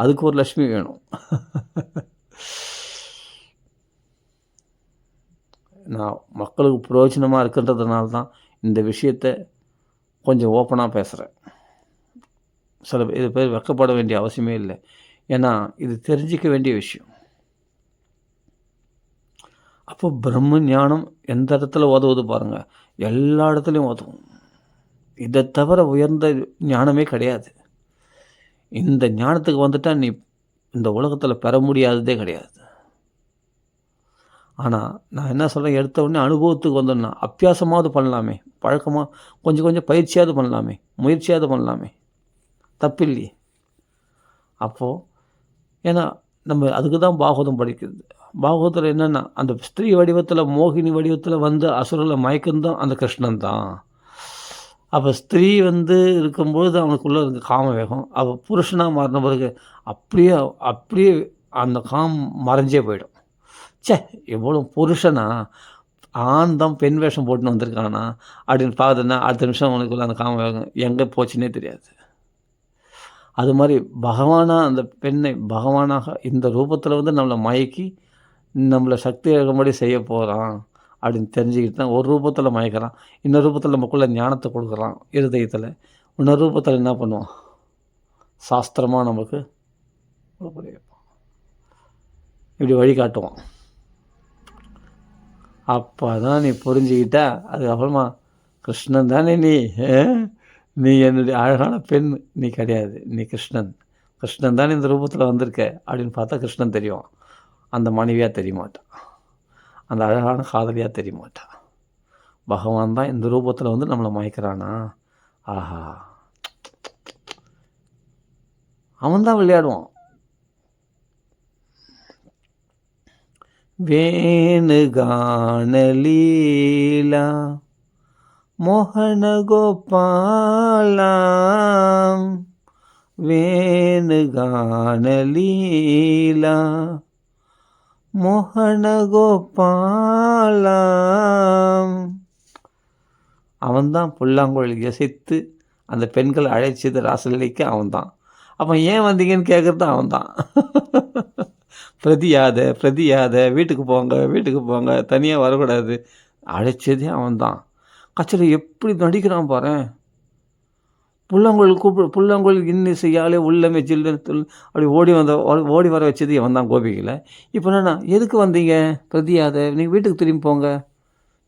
அதுக்கு ஒரு லட்சுமி வேணும். நான் மக்களுக்கு பிரயோஜனமாக இருக்கின்றதுனால தான் இந்த விஷயத்தை கொஞ்சம் ஓப்பனாக பேசுகிறேன். சில இது பேர் வெக்கப்பட வேண்டிய அவசியமே இல்லை. ஏன்னா இது தெரிஞ்சிக்க வேண்டிய விஷயம். அப்போ பிரம்ம ஞானம் எந்த இடத்துல உதவுது பாருங்கள், எல்லா இடத்துலையும் உதவும். இதை தவிர உயர்ந்த ஞானமே கிடையாது. இந்த ஞானத்துக்கு வந்துட்டால் நீ இந்த உலகத்தில் பெற முடியாததே கிடையாது. ஆனால் நான் என்ன சொல்கிறேன், எடுத்த உடனே அனுபவத்துக்கு வந்தோன்னா அபியாசமாவது பண்ணலாமே, பழக்கமாக கொஞ்சம் கொஞ்சம் பயிற்சியாவது பண்ணலாமே, முயற்சியாவது பண்ணலாமே, தப்பில்லையே. அப்போது ஏன்னா நம்ம அதுக்கு தான் பாகவதம் படிக்கிறது. பாகவதத்தில் என்னென்னா, அந்த ஸ்திரீ வடிவத்தில் மோகினி வடிவத்தில் வந்து அசுரலை மயக்கம்தான் அந்த கிருஷ்ணன் தான். அப்போ ஸ்திரீ வந்து இருக்கும்பொழுது அவனுக்குள்ளே இருக்க காம வேகம், அவள் புருஷனாக மாறின பிறகு அப்படியே அந்த மறைஞ்சே போயிடும். எவ்வளோ புருஷனா ஆண் தான் பெண் வேஷம் போட்டுன்னு வந்திருக்கானா அப்படின்னு பார்த்துன்னா அடுத்த நிமிஷம் அவனுக்குள்ள அந்த காம வேகம் எங்கே போச்சுன்னே தெரியாது. அது மாதிரி பகவானாக அந்த பெண்ணை பகவானாக இந்த ரூபத்தில் வந்து நம்மளை மயக்கி நம்மளை சக்தி இழக்கும்படி செய்ய போகிறான் அப்படின்னு தெரிஞ்சுக்கிட்டு தான் ஒரு ரூபத்தில் மயக்கிறான், இன்னொரு ரூபத்தில் நமக்குள்ளே ஞானத்தை கொடுக்குறான் இருதயத்தில். இன்னொரு ரூபத்தில் என்ன பண்ணுவான், சாஸ்திரமாக நமக்கு இப்படி வழிகாட்டுவான். அப்போ தான் நீ புரிஞ்சுக்கிட்டா அதுக்கப்புறமா கிருஷ்ணன் தானே நீ என்னுடைய அழகான பெண் நீ கிடையாது, நீ கிருஷ்ணன் தானே இந்த ரூபத்தில் வந்திருக்க அப்படின்னு பார்த்தா கிருஷ்ணன் தெரியும். அந்த மனைவியாக தெரிய மாட்டான், அந்த அழகான காதலியாக தெரிய மாட்டான். பகவான் தான் இந்த ரூபத்தில் வந்து நம்மளை மயக்கிறானா, ஆஹா அவன்தான் விளையாடுவான். வேணுகானலீலா மோகன கோபாலா, வேணுகானலீலா மோகன கோபாலா. அவன்தான் புல்லாங்குழல் இசைத்து அந்த பெண்கள் அழைச்சது ராசலீலைக்கு அவன்தான். அப்போ ஏன் வந்தீங்கன்னு கேட்குறது அவன்தான். பிரதியாத வீட்டுக்கு போங்க தனியாக வரக்கூடாது, அழைச்சதே அவன்தான். கச்சேரி எப்படி நடிக்கிறான் பாரு, புல்லாங்குழல் இன்னிசையாலே உள்ளமே ஜில்லுன்னு அப்படி ஓடி வர வச்சது இவன் தான் கோபிகளை. இப்போ என்னன்னா, எதுக்கு வந்தீங்க பிரதியாத, நீங்கள் வீட்டுக்கு திரும்பி போங்க,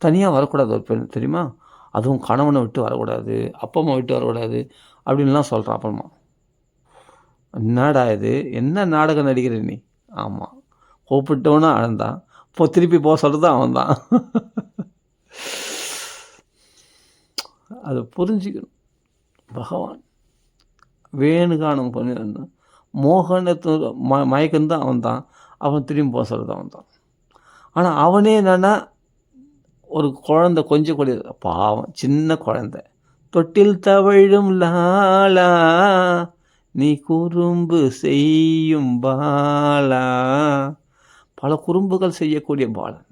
தனியாக வரக்கூடாது ஒரு பெண் தெரியுமா, அதுவும் கணவனை விட்டு வரக்கூடாது, அப்பா அம்மா விட்டு வரக்கூடாது அப்படின்லாம் சொல்கிறான். அப்புறமா என்னடா இது, என்ன நாடகம் நடிக்கிற நீ? ஆமாம், கூப்பிட்டவனும் அழந்தான், இப்போ திருப்பி போக சொல்கிறது அவன் தான். அதை புரிஞ்சுக்கணும். பகவான் வேணுகானம் பண்ணி மோகனத்து மயக்கம்தான் அவன் தான், அவன் திரும்பி போக சொல்கிறது அவன் தான். ஆனால் அவனே என்னன்னா, ஒரு குழந்தை கொஞ்சம் கூடிய பாவம், சின்ன குழந்தை, தொட்டில் தவழும் லாலா நீ குறும்பு செய்யும் பாலா, பல குறும்புகள் செய்யக்கூடிய பாலன்,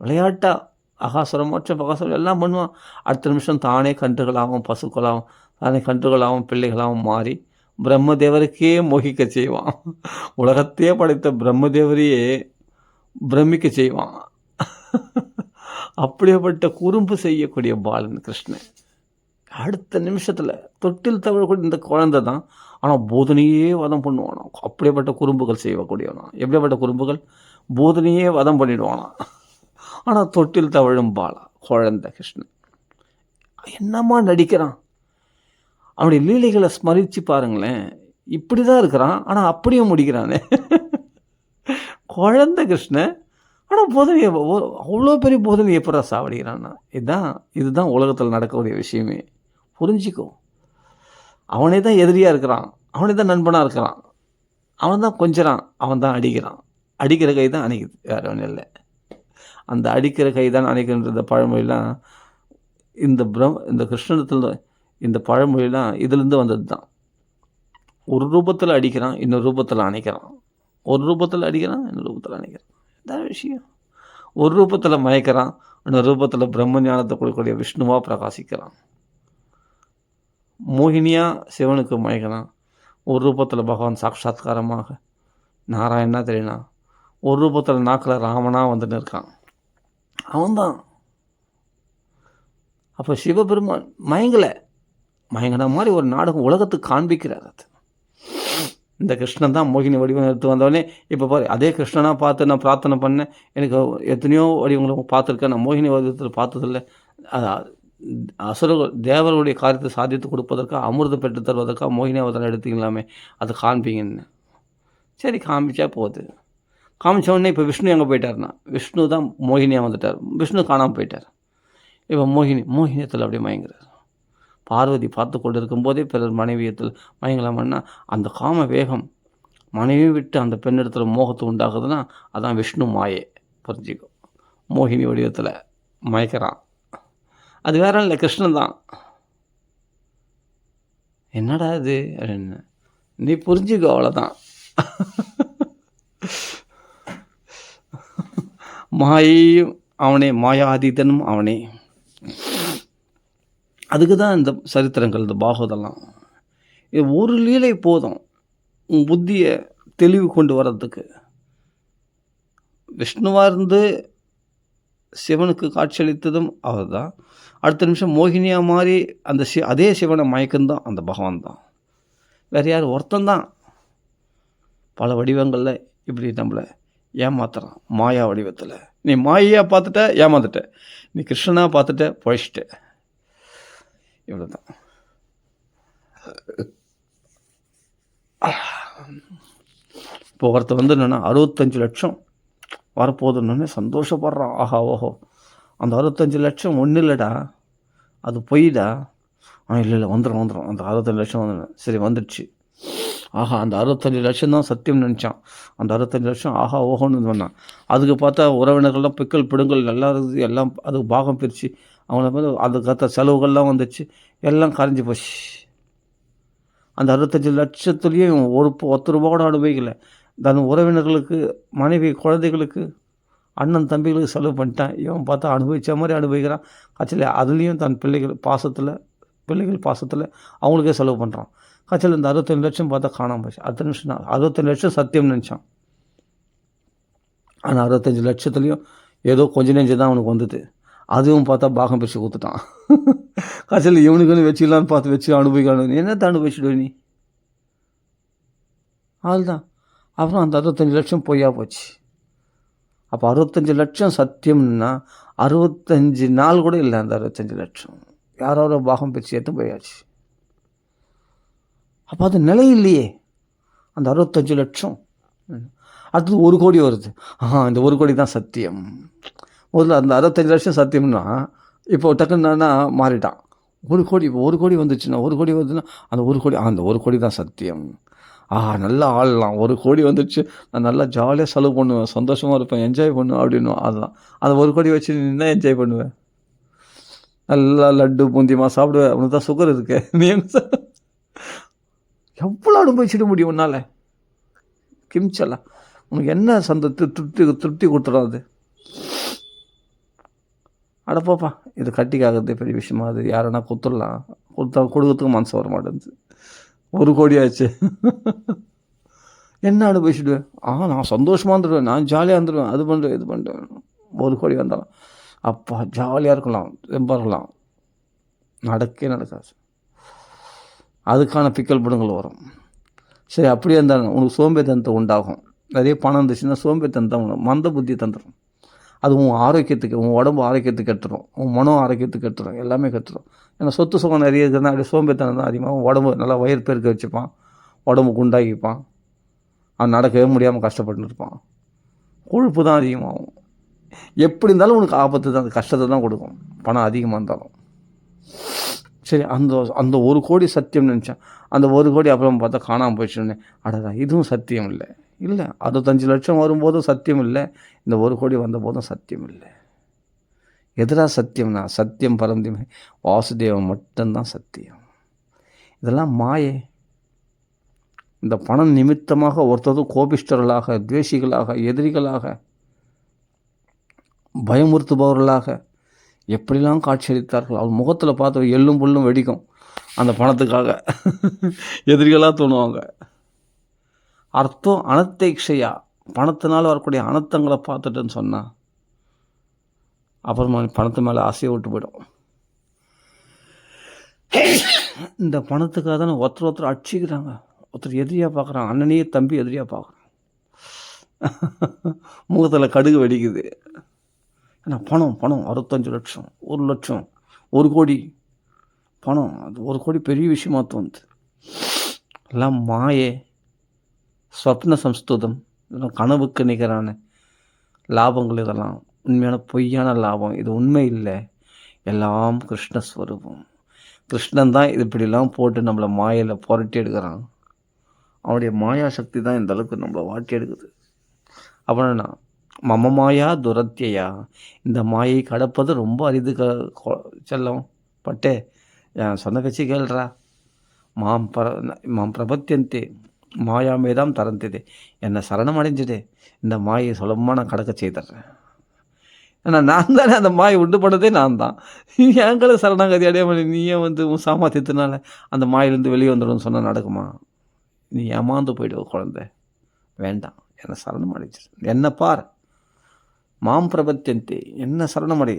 விளையாட்டா அகாசுரம் மற்ற பகாசுரம் எல்லாம் பண்ணுவான். அடுத்த நிமிஷம் தானே கன்றுகளாகவும் பசுக்களாகவும் தானே கன்றுகளாகவும் பிள்ளைகளாகவும் மாறி பிரம்மதேவருக்கே மோகிக்க செய்வான். உலகத்தையே படைத்த பிரம்மதேவரையே பிரமிக்க செய்வான். அப்படியேப்பட்ட குறும்பு செய்யக்கூடிய பாலன் கிருஷ்ணன். அடுத்த நிமிஷத்தில் தொட்டில் தவழக்கூடிய இந்த குழந்தை தான், ஆனால் போதனையே வதம் பண்ணுவானா. அப்படியேப்பட்ட குறும்புகள் செய்யக்கூடியவனா. எப்படியாப்பட்ட குறும்புகள், போதனையே வதம் பண்ணிடுவானா. ஆனால் தொட்டில் தவழும் பாலா குழந்தை கிருஷ்ணன் என்னம்மா நடிக்கிறான். அவனுடைய லீலைகளை ஸ்மரித்து பாருங்களேன், இப்படி தான் இருக்கிறான், ஆனால் அப்படியே முடிக்கிறானே. குழந்தை கிருஷ்ணன், ஆனால் போதனையை அவ்வளோ பெரிய போதனை எப்படா சாவடிக்கிறான்னா. இதுதான் உலகத்தில் நடக்கக்கூடிய விஷயமே. புரிஞ்சிக்கோ. அவனே தான் எதிரியாக இருக்கிறான், அவனே தான் நண்பனாக இருக்கிறான், அவன் தான் கொஞ்சறான், அவன் தான் அடிக்கிறான். அடிக்கிற கை தான் அணைக்குது, வேறு ஒன்றும் இல்லை. அந்த அடிக்கிற கை தான் அணைக்கின்ற பழமொழிலாம் இந்த கிருஷ்ணத்தில், இந்த பழமொழிலாம் இதுலேருந்து வந்தது தான். ஒரு ரூபத்தில் அடிக்கிறான், இன்னொரு ரூபத்தில் அணைக்கிறான். ஒரு ரூபத்தில் அடிக்கிறான், இன்னொரு ரூபத்தில் அணைக்கிறான். இதான் விஷயம். ஒரு ரூபத்தில் மயக்கிறான், இன்னொரு ரூபத்தில் பிரம்ம ஞானத்தை கொடுக்கக்கூடிய விஷ்ணுவாக பிரகாசிக்கிறான். மோகினியாக சிவனுக்கு மயக்கிறான், ஒரு ரூபத்தில் பகவான் சாட்சாத்காரமாக நாராயணா தெரியுனா, ஒரு ரூபத்தில் நாக்கில் ராமனாக வந்துன்னு இருக்கான். அவன்தான். அப்போ சிவபெருமான் மயங்கின மாதிரி ஒரு நாடகம் உலகத்துக்கு காண்பிக்கிறார். அது இந்த கிருஷ்ணன் தான் மோகினி வடிவம் எடுத்து வந்தவொடனே, இப்போ பாரு, அதே கிருஷ்ணனாக பார்த்து நான் பிரார்த்தனை பண்ணேன். எனக்கு எத்தனையோ வடிவங்களை பார்த்துருக்கேன், நான் மோகினி வடிவத்தில் பார்த்ததில்லை. அசுரர்கள் தேவர்களுடைய காரியத்தை சாதித்து கொடுப்பதற்காக, அமிர்தம் பெற்று தருவதற்காக மோகினி அவதாரம் எடுத்துக்கலாமே, அதை காண்பிங்கன்னு. சரி, காமிச்சா போகுது. காமிச்ச உடனே இப்போ விஷ்ணு எங்கே போயிட்டார்னா, விஷ்ணு தான் மோகினியாக வந்துட்டார். விஷ்ணு காணாமல் போயிட்டார். இப்போ மோகினியத்தில் அப்படியே மயங்குறார். பார்வதி பார்த்து கொண்டு இருக்கும்போதே பிறர் மனைவியத்தில் மயங்கலாமன்னா, அந்த காம வேகம் மனைவி விட்டு அந்த பெண்ணிடத்தில் மோகத்தை உண்டாகுதுன்னா, அதான் விஷ்ணு மாயே. புரிஞ்சுக்கோ. மோகினி வடிவத்தில் மயக்கிறான். அது வேற இல்லை, கிருஷ்ணன் தான். என்னடா இது அப்படின்னு நீ புரிஞ்சுக்கோ, அவ்வளோதான். மாயையும் அவனே, மாயாதீதனும் அவனே. அதுக்கு தான் இந்த சரித்திரங்கள், இந்த பாகவதெல்லாம். இது ஒரு லீலை போதும் உன் புத்தியை தெளிவு கொண்டு வர்றதுக்கு. விஷ்ணுவாக இருந்து சிவனுக்கு காட்சியளித்ததும் அவர் தான். அடுத்த நிமிஷம் மோகினியாக மாறி அந்த அதே சிவனை மயக்கம்தான் அந்த பகவான் தான். வேறு யார், ஒருத்தந்தான். பல வடிவங்களில் இப்படி நம்மளை ஏமாத்துறான். மாயா வடிவத்தில் நீ மாயையாக பார்த்துட்ட, ஏமாந்துட்ட. நீ கிருஷ்ணனாக பார்த்துட்ட, பழிச்சிட்ட. இவ்வளோ தான். இப்போ ஒருத்தர் வந்து என்னென்னா 65 லட்சம் வரப்போகுதுன்னு சந்தோஷப்படுறான். ஆஹா ஓஹோ, அந்த 65 லட்சம் ஒன்றும் இல்லைடா, அது பொய்டா. இல்லை வந்துடும், அந்த 65 லட்சம் வந்துடும். சரி, வந்துடுச்சு. ஆஹா, அந்த 65 லட்சம் தான் சத்தியம் நினச்சான். அந்த 65 லட்சம் ஆஹா ஓஹோன்னு சொன்னான். அதுக்கு பார்த்தா உறவினர்கள்லாம் பிக்கல் பிடுங்கல் நல்லா இருக்குது, எல்லாம் அதுக்கு பாகம் பிரித்து அவங்கள வந்து அதுக்கத்த செலவுகள்லாம் வந்துச்சு, எல்லாம் கரைஞ்சி போச்சு. அந்த 65 லட்சத்துலேயும் ஒருத்தர் ரூபா கூட அனுபவிக்கலை. தன் உறவினர்களுக்கு, மனைவி, குழந்தைகளுக்கு, அண்ணன் தம்பிகளுக்கு செலவு பண்ணிட்டான். இவன் பார்த்தா அனுபவித்த மாதிரி அனுபவிக்கிறான். கட்சியில் அதுலேயும் தன் பிள்ளைகள் பாசத்தில் அவங்களுக்கே செலவு பண்ணுறான். கட்சியில் இந்த 65 லட்சம் பார்த்தா காணாமல் போச்சு. அடுத்த நிமிஷம் 65 லட்சம் சத்தியம் நினச்சான். ஆனால் 65 லட்சத்துலேயும் ஏதோ கொஞ்ச நெஞ்சு தான் அவனுக்கு வந்தது. அதுவும் பார்த்தா பாகம் பிரித்து கொடுத்துட்டான். கடைசியில் இவனுக்குன்னு வச்சுக்கலான்னு பார்த்து வச்சு அனுபவிக்கணும். என்னத்தை அனுபவிச்சுடுவ நீ? அதுதான். அப்புறம் அந்த 65 லட்சம் பொய்யா போச்சு. அப்போ 65 லட்சம் சத்தியம்னா 65 நாள் கூட இல்லை. அந்த 65 லட்சம் யாரோ பாகம் பிரித்து எடுத்து போயாச்சு. அப்போ அது நிலை இல்லையே அந்த 65 லட்சம். அடுத்தது 1 கோடி வருது. இந்த 1 கோடி தான் சத்தியம். முதல்ல அந்த 65 லட்சம் சத்தியம்னா இப்போ டக்குன்னா மாறிட்டான். 1 கோடி, இப்போ 1 கோடி வந்துச்சுன்னா 1 கோடி வருதுன்னா அந்த 1 கோடி தான் சத்தியம். நல்லா ஆளலாம். 1 கோடி வந்துடுச்சு, நான் நல்லா ஜாலியாக செலவு பண்ணுவேன், சந்தோஷமாக இருப்பேன், என்ஜாய் பண்ணுவேன் அப்படின்னு. அதெல்லாம் அந்த 1 கோடி வச்சு நீ என்ன என்ஜாய் பண்ணுவேன்? நல்லா லட்டு பூந்தியமாக சாப்பிடுவேன். உனக்கு தான் சுகர் இருக்கு. நீ என்ன எவ்வளோ அனுபவிச்சிட முடியும் உன்னால்? கிம்ச்சலாம் உனக்கு என்ன திருப்தி கொடுத்துடும் அது? அடப்பாப்பா, இது கட்டிக்காகிறது பெரிய விஷயமா? அது யாருன்னா கொடுத்துடலாம், கொடுக்கறதுக்கு மனசு வர மாட்டேங்குது. 1 கோடி ஆச்சு. என்ன அனுபவிச்சுடுவேன்? நான் சந்தோஷமாக இருந்துடுவேன், நான் ஜாலியாக இருந்துடுவேன், அது பண்ணுறேன் இது பண்ணுறேன். 1 கோடி வந்தாலும் அப்பா ஜாலியாக இருக்கலாம், ரொம்ப இருக்கலாம். நடக்காது. அதுக்கான பிக்கல் படங்கள் வரும். சரி, அப்படியே இருந்தாலும் உனக்கு சோம்பேறித்தனத்தை உண்டாகும். நிறைய பணம் இருந்துச்சுன்னா சோம்பேறித்தனத்தை உனக்கு மந்த புத்தி தந்துடும். அது உன் ஆரோக்கியத்துக்கு, உன் உடம்பு ஆரோக்கியத்துக்கு கெட்டுரும், உன் மனம் ஆரோக்கியத்துக்கு கெட்டுரும், எல்லாமே கெட்டுரும். ஏன்னா சொத்து சுகம் நிறைய இருக்குதுன்னா அப்படியே சோம்பேறித்தனம் தான் அதிகமாக. உடம்பு நல்லா வயிறு பெருக்க வச்சுப்பான், உடம்பு குண்டாக்கிப்பான், அவன் நடக்கவே முடியாமல் கஷ்டப்பட்டு இருப்பான். கொழுப்பு தான் அதிகமாகும். எப்படி இருந்தாலும் உனக்கு ஆபத்து தான், அந்த கஷ்டத்தை தான் கொடுக்கும் பணம் அதிகமாக இருந்தாலும். சரி, அந்த 1 கோடி சத்தியம் நினச்சேன். அந்த 1 கோடி அப்புறம் பார்த்தா காணாமல் போயிடுச்சுன்னு. அடடா, இதுவும் சத்தியம் இல்லை. 65 லட்சம் வரும்போதும் சத்தியம் இல்லை, இந்த 1 கோடி வந்த போதும் சத்தியம் இல்லை. எதிராக சத்தியம்னா சத்தியம் பரந்திமை வாசுதேவன் மட்டும்தான் சத்தியம். இதெல்லாம் மாயை. இந்த பணம் நிமித்தமாக ஒருத்தரும் கோபிஷ்டர்களாக, துவேஷிகளாக, எதிரிகளாக, பயமுறுத்துபவர்களாக எப்படிலாம் காட்சியளித்தார்கள். அவர் முகத்தில் பார்த்து எள்ளும் புல்லும் வெடிக்கும் அந்த பணத்துக்காக. எதிரிகளாக தோணுவாங்க. அர்த்தம் அனத்தைக்ஷையா, பணத்தினால் வரக்கூடிய அனர்த்தங்களை பார்த்துட்டுன்னு சொன்னால் அப்புறமா பணத்து மேலே ஆசையை விட்டு போயிடும். இந்த பணத்துக்காக தானே ஒருத்தர் அடிச்சிக்கிறாங்க, ஒருத்தர் எதிரியாக பார்க்குறான், அண்ணனையே தம்பி எதிரியாக பார்க்குறான். முகத்தில் கடுகு வெடிக்குது. ஏன்னா பணம் 65 லட்சம், 1 லட்சம், 1 கோடி பணம். அது 1 கோடி பெரிய விஷயமா தோணுது. எல்லாம் மாயே, ஸ்வப்ன சம்ஸ்துதம், இதெல்லாம் கனவுக்கு நிகரான லாபங்கள். இதெல்லாம் உண்மையான பொய்யான லாபம். இது உண்மை இல்லை. எல்லாம் கிருஷ்ணஸ்வரூபம். கிருஷ்ணன் தான் இது இப்படிலாம் போட்டு நம்மளை மாயையில் புரட்டி எடுக்கிறான். அவனுடைய மாயா சக்தி தான் இந்த அளவுக்கு நம்மளை வாட்டி எடுக்குது. அப்படின்னா மம மாயா துரத்தியா, இந்த மாயை கடப்பது ரொம்ப அரிது. செல்லம் பட்டே, சொன்ன பேச்சு கேள்றா. மாம் பிரபத்தியந்தே மாயாமேதாம் தரந்தது, என்னை சரணம் அடைஞ்சிடு, இந்த மாயை சுலபமாக நான் கடக்க செய்தர்றேன். ஏன்னா நான் தானே அந்த மாயை உண்டு பண்ணதே நான் தான். எங்களை சரணாகதி அடையாமல் நீயே உன் சாமர்த்தியத்தினால அந்த மாயிலேருந்து வெளியே வந்துடும் சொன்னால் நடக்குமா? நீ ஏமாந்து போயிடுவ குழந்தை. வேண்டாம், என்னை சரணம் அடைச்சிரு, என்ன பார். மாம் பிரபத்தியந்தே, என்ன சரணமடை,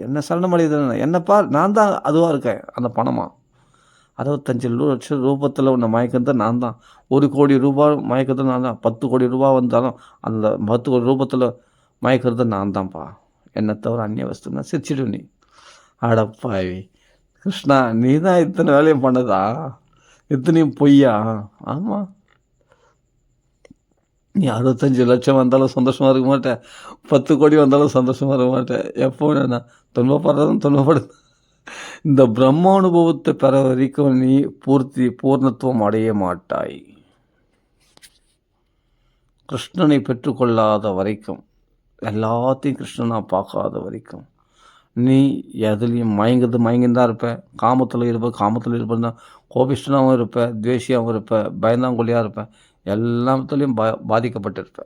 என்ன பார், நான் தான் அதுவாக இருக்கேன். அந்த பணமா 65 லட்சம் ரூபத்தில் உன்னை மயக்கிறது நான் தான். 1 கோடி ரூபாய் மயக்கிறது நான் தான். 10 கோடி ரூபாய் வந்தாலும் அந்த 10 கோடி ரூபத்தில் மயக்கிறது நான் தான்ப்பா. என்னை தவிர அந்நிய வஸ்துன்னா சிரிச்சிடு நீ. அடப்பாவி கிருஷ்ணா, நீ தான் இத்தனை வேலையும் பண்ணதா? இத்தனையும் பொய்யா? ஆமாம், நீ 65 லட்சம் வந்தாலும் சந்தோஷமாக இருக்க மாட்டேன், 10 கோடி வந்தாலும் சந்தோஷமாக இருக்க மாட்டேன். எப்போ நான் துன்பப்படுறது. இந்த பிரம்மானுபவத்தை பெற வரைக்கும் நீ பூர்ணத்துவம் அடைய மாட்டாய். கிருஷ்ணனை பெற்றுக்கொள்ளாத வரைக்கும், எல்லாத்தையும் கிருஷ்ணனாக பார்க்காத வரைக்கும் நீ எதுலேயும் மயங்கிதான் இருப்ப. காமத்தில் இருப்ப, கோபிஷ்டனாகவும் இருப்ப, துவேஷியாகவும் இருப்ப, பயந்தாங்கொல்லியாக இருப்ப, எல்லாத்துலேயும் பாதிக்கப்பட்டிருப்ப.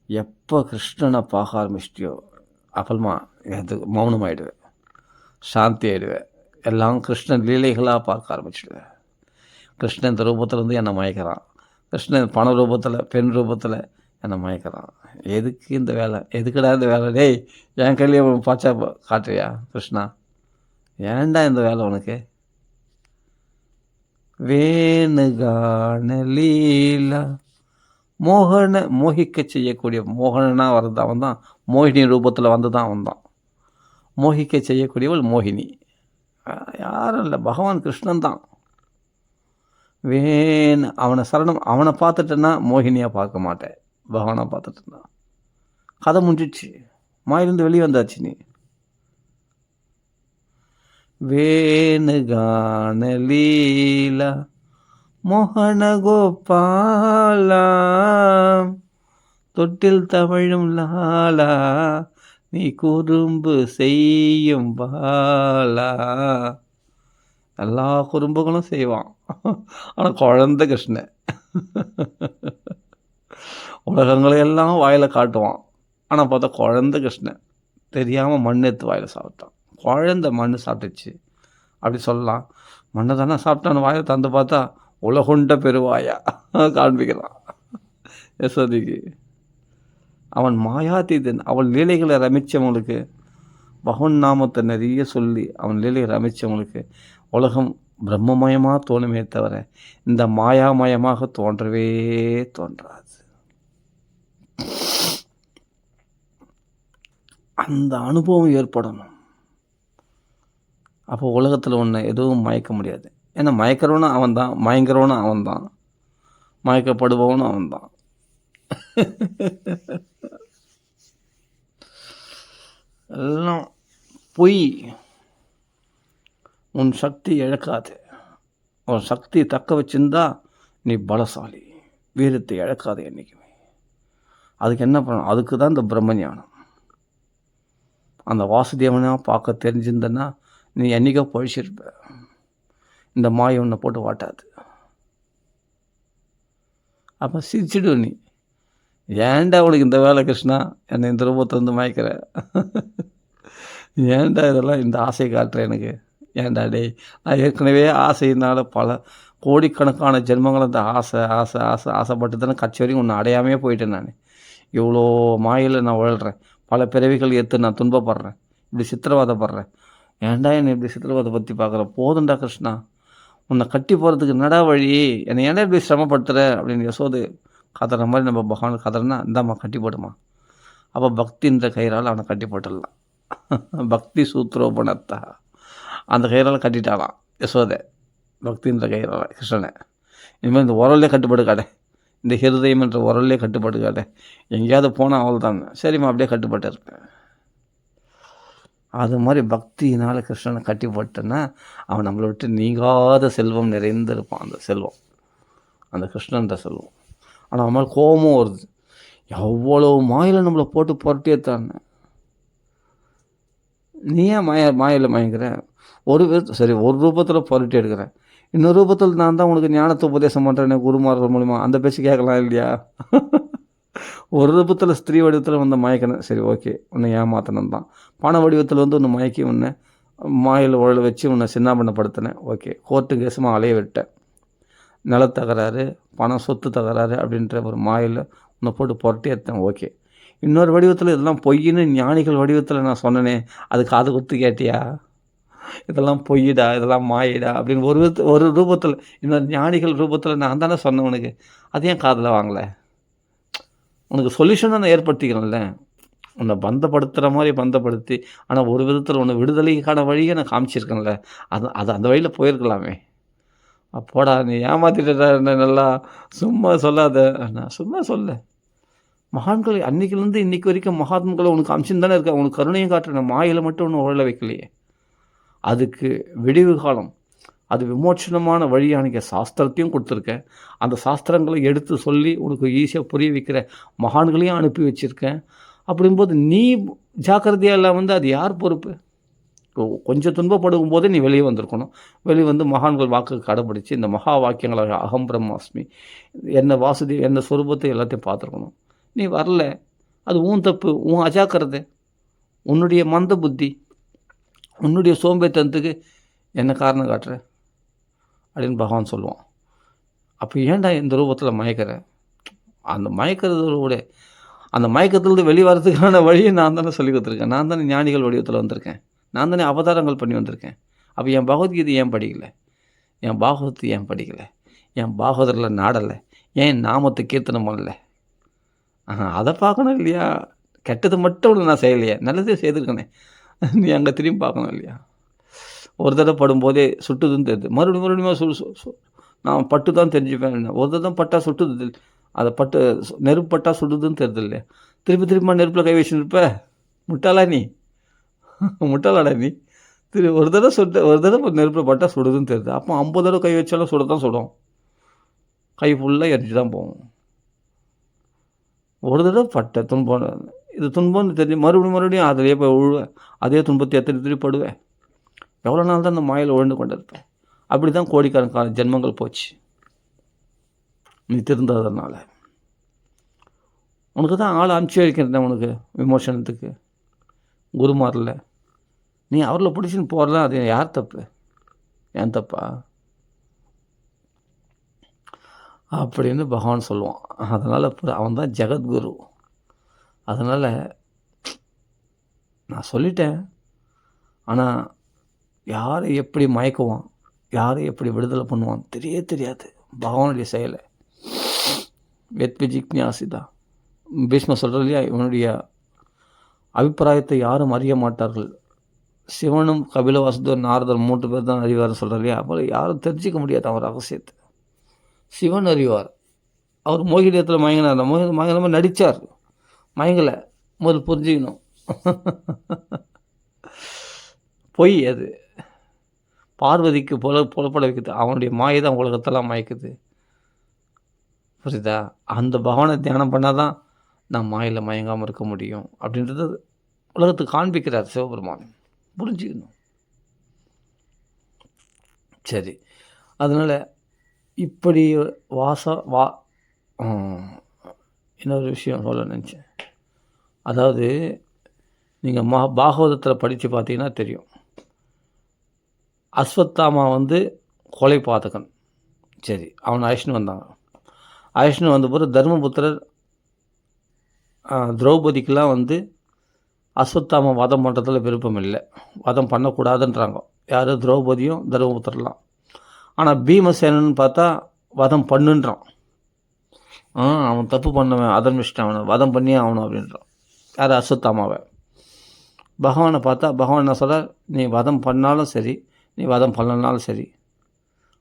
எப்போ கிருஷ்ணனை பார்க்க ஆரம்பிச்சிட்டியோ அப்புறமா மௌனமாயிடுவேன், சாந்தி ஆகிடுவேன். எல்லாம் கிருஷ்ணன் லீலைகளாக பார்க்க ஆரம்பிச்சிடுவேன். கிருஷ்ணன் இந்த ரூபத்தில் என்னை மயக்கிறான். கிருஷ்ணன் பண ரூபத்தில், பெண் ரூபத்தில், என்னை மயக்கிறான். எதுக்கு இந்த வேலை, எதுக்குடா இந்த வேலை? டேய், என் கையிலேயே பாய்ச்சா காட்டுறியா கிருஷ்ணா? ஏன்டா இந்த வேலை உனக்கு? வேணுகான லீலா மோகிக்க செய்யக்கூடிய மோகனா வர்றது அவன் தான். மோகினி ரூபத்தில் வந்து தான் அவன் தான். மோகிக்க செய்யக்கூடியவள் மோகினி. யாரும் இல்லை, பகவான் கிருஷ்ணன் தான். அவனை சரணம், அவனை பார்த்துட்டேன்னா மோகினியாக பார்க்க மாட்டேன். பகவானை பார்த்துட்டேன்னா கதை முடிஞ்சிடுச்சு. மாயிலிருந்து வெளியே வந்தாச்சு. நீ வேணுகான லீலா மோகன கோபாலா தொட்டில் தவழும் லாலா நீ குறும்பு செய்யும் பாலா. எல்லா குறும்புகளும் செய்வான், ஆனால் குழந்தை கிருஷ்ணன். உலகங்களையெல்லாம் வாயில் காட்டுவான், ஆனால் பார்த்தா குழந்தை கிருஷ்ணன் தெரியாமல் மண் எடுத்து வாயில் சாப்பிட்டான். குழந்தை மண் சாப்பிட்டுச்சு அப்படி சொல்லலாம். மண்ணை தானே சாப்பிட்டான்னு வாயை தந்து பார்த்தா உலகுண்ட பெருவாயா காண்பிக்கிறான் யசோதிக்கு. அவன் மாயாதீதன். அவள் லீலைகளை ரமிச்சவங்களுக்கு, பகவன் நாமத்தை நிறைய சொல்லி அவன் லீலையை ரமிச்சவங்களுக்கு உலகம் பிரம்மமயமாக தோணுமே தவிர இந்த மாயாமயமாக தோன்றவே தோன்றாது. அந்த அனுபவம் ஏற்படணும். அப்போ உலகத்தில் ஒன்று எதுவும் மயக்க முடியாது. ஏன்னா மயக்கிறவனும் அவன் தான், மயங்கிறவனும் அவன் தான், மயக்கப்படுபவனும் அவன் தான். எல்லாம் பொய். உன் சக்தி இழக்காது. உன் சக்தி தக்க வச்சிருந்தா நீ பலசாலி. வீரத்தை இழக்காது என்றைக்குமே. அதுக்கு என்ன பண்ணணும்? அதுக்கு தான் இந்த பிரம்மஞானம். அந்த வாசுதேவனாக பார்க்க தெரிஞ்சிருந்தன்னா நீ என்றைக்கோ பழிச்சிருப்ப. இந்த மாயை உன்னை போட்டு வாட்டாது. அப்போ சிரிச்சிடு நீ. ஏன்டா உனக்கு இந்த வேலை கிருஷ்ணா, என்னை இந்த ரூபத்தை வந்து மயக்கிற? ஏன்டா இதெல்லாம் இந்த ஆசை காட்டுற எனக்கு? ஏன்டா டேய், நான் ஏற்கனவே ஆசையினால் பல கோடிக்கணக்கான ஜென்மங்கள் அந்த ஆசைப்பட்டு தானே கட்சி வரைக்கும் ஒன்று அடையாமையே போயிட்டேன். நான் இவ்வளோ மாயில் நான் உழல்றேன், பல பிறவிகள் ஏற்று நான் துன்பப்படுறேன், இப்படி சித்திரவாதப்படுறேன். ஏன்டா என்னை இப்படி சித்திரவாதை பற்றி பார்க்குற? போதுண்டா கிருஷ்ணா, உன்னை கட்டி போகிறதுக்கு நடா வழி, என்னை ஏன்டா இப்படி சிரமப்படுத்துகிற அப்படின்னு யசோது கதற மாதிரி நம்ம பகவான் கதறனா, இந்தாம்மா கட்டி போடுமா. அப்போ பக்தின்ற கயிறால் அவனை கட்டி போட்டுடலாம். பக்தி சூத்ரோபணத்தா அந்த கயிறால் கட்டிட்டாலாம் யசோதை. பக்தின்ற கயிறால் கிருஷ்ணனை இனிமேல் இந்த உரல்லே கட்டுப்பாடு காட்டேன், இந்த ஹிருதயம் என்ற உரல்லே கட்டுப்பாடு காட்டேன். எங்கேயாவது போனால் அவள் தான், சரிம்மா அப்படியே கட்டுப்பாட்டு இருப்பேன். அது மாதிரி பக்தியினால் கிருஷ்ணனை கட்டி போட்டேன்னா அவன் நம்மளை விட்டு நீங்காத செல்வம் நிறைந்திருப்பான். அந்த செல்வம், அந்த கிருஷ்ணன்ற செல்வம். ஆனால் அவன் மேலே கோபமும் வருது. எவ்வளோ மாயில் நம்மளை போட்டு புரட்டியத்தான்னு. நீ ஏன் மாயில் மயங்கிற? சரி, ஒரு ரூபத்தில் புரட்டி எடுக்கிறேன், இன்னொரு ரூபத்தில் நான் தான் உனக்கு ஞானத்தை உபதேசம் பண்ணுறேன் குருமார்கள் மூலிமா, அந்த பேச்சு கேட்கலாம் இல்லையா? ஒரு ரூபத்தில் ஸ்திரீ வடிவத்தில் வந்து மயக்கணும், சரி ஓகே, உன்னை ஏமாத்தணும் தான். பண வடிவத்தில் வந்து உன்னை மயக்கி உன்னை மாயில் உழல வச்சு உன்னை சின்னாபண்ணப்படுத்தினேன், ஓகே. கோர்ட்டு கேஸுமா அலைய விட்டேன். நிலத்தகராறு, பணம் சொத்து தகராறு அப்படின்ற ஒரு மாயில் உன்னை போட்டு புரட்டி எடுத்தேன், ஓகே. இன்னொரு வடிவத்தில் இதெல்லாம் பொய்ன்னு ஞானிகள் வடிவத்தில் நான் சொன்னேனே, அது காது குத்து கேட்டியா? இதெல்லாம் பொய்யிடா, இதெல்லாம் மாயிடா அப்படின்னு ஒரு ரூபத்தில், இன்னொரு ஞானிகள் ரூபத்தில் நான் தானே சொன்னேன் உனக்கு, அதையும் காதில் வாங்கலை. உனக்கு சொல்யூஷன் தான் நான் ஏற்படுத்திக்கிறேன்ல, உன்னை பந்தப்படுத்துகிற மாதிரி பந்தப்படுத்தி, ஆனால் ஒரு விதத்தில் உன்னை விடுதலைக்கான வழியை நான் காமிச்சிருக்கேன்ல, அது அந்த வழியில் போயிருக்கலாமே. அப்போடா நீ ஏமாற்றிட்டா என்ன, நல்லா சும்மா சொல்லாத. நான் சும்மா சொல்ல, மகான்கள் அன்றைக்கிலேருந்து இன்றைக்கி வரைக்கும் மகாத்மாக்களை உனக்கு அம்சம் தானே இருக்கா, உனக்கு கருணையும் காட்டுறேன். மாயில் மட்டும் ஒன்று உழல வைக்கலையே. அதுக்கு விடிவு காலம், அது விமோச்சனமான வழியான சாஸ்திரத்தையும் கொடுத்துருக்கேன். அந்த சாஸ்திரங்களை எடுத்து சொல்லி உனக்கு ஈஸியாக புரிய வைக்கிற மகான்களையும் அனுப்பி வச்சுருக்கேன். அப்படிங்கும்போது நீ ஜாக்கிரதையாக இல்லாமல் வந்து அது யார் பொறுப்பு? கொஞ்சம் துன்பப்படும் போதே நீ வெளியே வந்திருக்கணும். வெளியே வந்து மகான்கள் வாக்கு கடைப்பிடிச்சு இந்த மகா வாக்கியங்களாக அகம் பிரம்மாஸ்மி, என்ன வாசுதி, என்ன சொரூபத்தை எல்லாத்தையும் பார்த்துருக்கணும். நீ வரல, அது உன் தப்பு, உன் அஜாக்கிரதை, உன்னுடைய மந்த புத்தி, உன்னுடைய சோம்பேத்தனத்துக்கு என்ன காரணம் காட்டுற அப்படின்னு பகவான் சொல்லுவான். அப்போ ஏன்டா இந்த ரூபத்தில் மயக்கிற? அந்த மயக்கிறத விட அந்த மயக்கத்திலிருந்து வெளி வரதுக்கான வழியை நான் தானே சொல்லி கொடுத்துருக்கேன். நான் தானே ஞானிகள் வடிவத்தில் வந்திருக்கேன். நான் தானே அவதாரங்கள் பண்ணி வந்திருக்கேன். அப்போ என் பகவத்கீதை ஏன் படிக்கல? என் பாகவத்தை ஏன் படிக்கல? என் பாகவதரில் நாடலை? ஏன் நாமத்தை கீர்த்தனம் பண்ணல? அதை பார்க்கணும் இல்லையா? கெட்டது மட்டும் நான் செய்யலையே, நல்லதே செய்திருக்கேனே. நீ அங்கே திரும்பி பார்க்கணும் இல்லையா? ஒரு தடவை படும்போதே சுட்டுதுன்னு தெரியுது, மறுபடியும் நான் பட்டு தான் தெரிஞ்சுப்பேன். ஒரு தடவை பட்டா சுட்டுது, அதை பட்டு நெருப்பு பட்டா சுடுதுன்னு தெரியுது இல்லையா? திருப்பி நெருப்பில் கை வச்சுருப்ப, முட்டாளா நீ? முட்டாளாடா நீ? ஒரு தடவை நெருப்பில் பட்டா சுடுதுன்னு தெரியுது. அப்போ 50 தடவை கை வச்சாலும் சுட தான் சுடும். கை ஃபுல்லாக எரிஞ்சு தான் போகும். ஒரு தடவை பட்ட துன்பம், இது துன்பம்னு தெரிஞ்சு மறுபடியும் அதிலேயே போய் விழுவேன். அதே துன்பத்தை எத்தனை படுவேன். எவ்வளோ நாள் தான் அந்த மாயில் உழண்டு கொண்டு இருப்பேன். அப்படி தான் கோடிக்கணக்கான ஜென்மங்கள் போச்சு நீ திருந்ததுனால. உனக்கு தான் ஆள் அனுப்பிச்சி வைக்கிறேன், உனக்கு விமோசனத்துக்கு குருமாரில். நீ அவரில் பிடிச்சின்னு போகிறல, அது யார் தப்பு? ஏன் தப்பா அப்படின்னு பகவான் சொல்லுவான். அதனால் அவன் தான் ஜெகத்குரு. அதனால் நான் சொல்லிட்டேன். ஆனால் யாரை எப்படி மயக்குவான், யாரை எப்படி விடுதலை பண்ணுவான் தெரியாது பகவானுடைய செயலை. வெத்வி ஜிக்ஞாசிதா பீஷ்ம சொல்கிற இல்லையா, இவனுடைய அபிப்பிராயத்தை யாரும் அறிய மாட்டார்கள். சிவனும் கபில வாசுதேவர் நாரதர் 3 பேர் தான் அறிவார்னு சொல்கிற இல்லையா. அப்போ யாரும் தெரிஞ்சிக்க முடியாது அவர் ரகசியத்தை. சிவன் அறிவார். அவர் மோகினியத்தில் மயங்கினார். மயங்கின நடித்தார், மயங்கலை. முதல் புரிஞ்சுக்கணும். பொய் அது. பார்வதிக்கு புலப்பட வைக்குது. அவனுடைய மாயை தான் உலகத்தெல்லாம் மயக்குது. புரியுதா? அந்த பகவானை தியானம் பண்ணால் தான் நான் மாயில் மயங்காமல் இருக்க முடியும் அப்படின்றது உலகத்துக்கு காண்பிக்கிறார் சிவபெருமான். புரிஞ்சுக்கணும். சரி, அதனால் இப்படி இன்னொரு விஷயம் சொல்ல நினச்சேன். அதாவது நீங்கள் பாகவதத்தில் படித்து பார்த்தீங்கன்னா தெரியும். அஸ்வத்தாமா கொலை பாதகன். சரி, அவனை அழைச்சின்னு வந்தாங்க. அழைச்சின்னு வந்த போது தர்மபுத்திரர் திரௌபதிக்கெலாம் அஸ்வத்தாமா வதம் பண்ணுறதுல விருப்பம் இல்லை, வதம் பண்ணக்கூடாதுன்றாங்க. யார்? திரௌபதியும் தர்மபுத்திரலாம். ஆனால் பீமசேனன்னு பார்த்தா வதம் பண்ணுன்றான். அவன் தப்பு பண்ணவன், அதர்மிஷ்டன், அவனை வதம் பண்ணியே ஆகணும் அப்படின்றான். யார்? அஸ்வத்தாமாவை. பகவானை பார்த்தா பகவான் என்ன சொல்கிறார்? நீ வதம் பண்ணாலும் சரி, நீ வதம் பண்ணனாலும் சரி,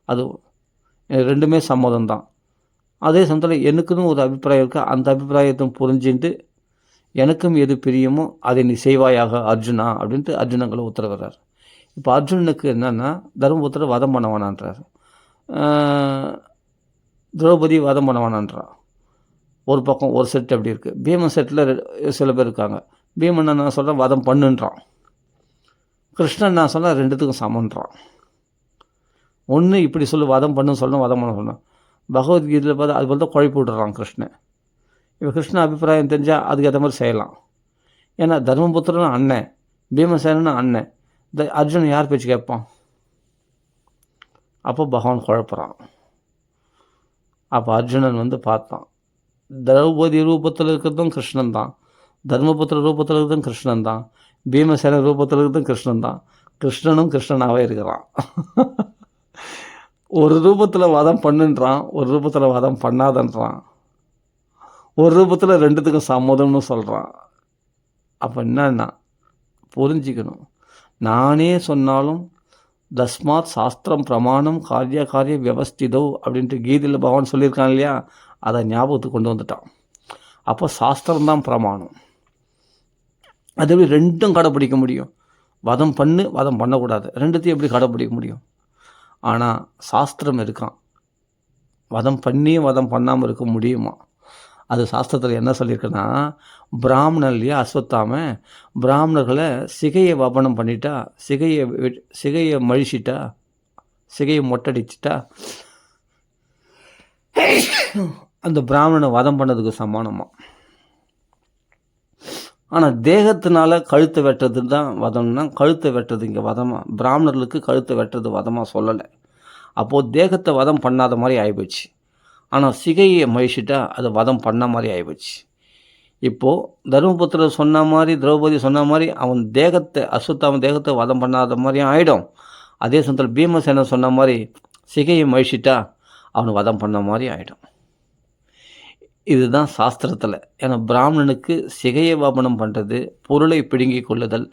அது ரெண்டுமே சம்மதம் தான். அதே சமயத்தில் எனக்குன்னு ஒரு அபிப்பிராயம் இருக்குது. அந்த அபிப்பிராயத்தை புரிஞ்சுட்டு எனக்கும் எது பிரியமோ அதை நீ செய்வாயாக அர்ஜுனா அப்படின்ட்டு அர்ஜுனங்களை உத்தரவிடுறார். இப்போ அர்ஜுனனுக்கு என்னென்னா தர்மபுத்திரர் வதம் பண்ண வேணான்றார், திரௌபதி வதம் பண்ண வேணான்றான். ஒரு பக்கம் ஒரு செட் அப்படி இருக்குது. பீமன் செட்டில் சில பேர் இருக்காங்க. பீமன் நான் சொல்கிறேன் வதம் பண்ணுன்றான். கிருஷ்ணன் நான் சொன்னால் ரெண்டுத்துக்கும் சமன்றான். ஒன்று இப்படி சொல்லு வதம் பண்ணுன்னு சொல்லணும், வதம் பண்ண சொல்லணும். பகவத்கீதையில் பார்த்தா அது போல் தான் குழப்பி விட்டுறான் கிருஷ்ணன். இப்போ கிருஷ்ண அபிப்பிராயம் தெரிஞ்சால் அதுக்கு ஏற்ற மாதிரி செய்யலாம். ஏன்னா தர்மபுத்திரன் அண்ணன், பீமசேனன் அண்ணன், அர்ஜுனன் யார் பேச்சு கேட்பான்? அப்போ பகவான் குழப்புறான். அப்போ அர்ஜுனன் பார்த்தான், திரௌபதி ரூபத்தில் இருக்கிறதும் கிருஷ்ணன் தான், தர்மபுத்திர ரூபத்தில் இருக்கிறதும் கிருஷ்ணன் தான், பீமசேன ரூபத்தில் இருக்கிறதும் கிருஷ்ணன் தான். கிருஷ்ணனும் கிருஷ்ணனாகவே இருக்கிறான். ஒரு ரூபத்தில் வதம் பண்ணுன்றான், ஒரு ரூபத்தில் வதம் பண்ணாதன்றான், ஒரு ரூபத்தில் ரெண்டுத்துக்கும் சம்மதம்னு சொல்கிறான். அப்போ என்னன்னா புரிஞ்சிக்கணும். நானே சொன்னாலும் தஸ்மாத் சாஸ்திரம் பிரமாணம் காரிய வியவஸ்திதோ அப்படின்ட்டு கீதையில் பகவான் சொல்லியிருக்கான் இல்லையா, அதை ஞாபகத்துக்கு கொண்டு வந்துட்டான். அப்போ சாஸ்திரம்தான் பிரமாணம். அது எப்படி ரெண்டும் கடைப்பிடிக்க முடியும்? வதம் பண்ணு, வதம் பண்ணக்கூடாது, ரெண்டுத்தையும் எப்படி கடைப்பிடிக்க முடியும்? ஆனால் சாஸ்திரம் இருக்கான். வதம் பண்ணியும் வதம் பண்ணாமல் இருக்க முடியுமா? அது சாஸ்திரத்தில் என்ன சொல்லியிருக்குன்னா, பிராமணன் இல்லையா அஸ்வத்தாம, பிராமணர்களை சிகையை வபனம் பண்ணிட்டா, சிகையை மழிச்சிட்டா, சிகையை மொட்டடிச்சிட்டா அந்த பிராமணனை வதம் பண்ணதுக்கு சமானமா. ஆனால் தேகத்தினால கழுத்தை வெட்டுறது தான் வதம்னா, கழுத்தை வெட்டுறது இங்கே வதமாக, பிராமணர்களுக்கு கழுத்தை வெட்டுறது வதமாக சொல்லலை. அப்போது தேகத்தை வதம் பண்ணாத மாதிரி ஆகிப்போச்சு. ஆனால் சிகையை மகிழ்ச்சிட்டா அது வதம் பண்ண மாதிரி ஆகிப்போச்சு. இப்போது தர்மபுத்திரர் சொன்ன மாதிரி, திரௌபதி சொன்ன மாதிரி அவன் தேகத்தை, அஸ்வத்தாமன் தேகத்தை வதம் பண்ணாத மாதிரியும் ஆகிடும். அதே சமயத்தில் பீமசேனன் சொன்ன மாதிரி சிகையை மகிழ்ச்சிட்டா அவனை வதம் பண்ண மாதிரி ஆகிடும். இதுதான் சாஸ்திரத்தில். ஏன்னா பிராமணனுக்கு சிகையை வாபனம் பண்ணுறது, பொருளை பிடுங்கி கொள்ளுதல்,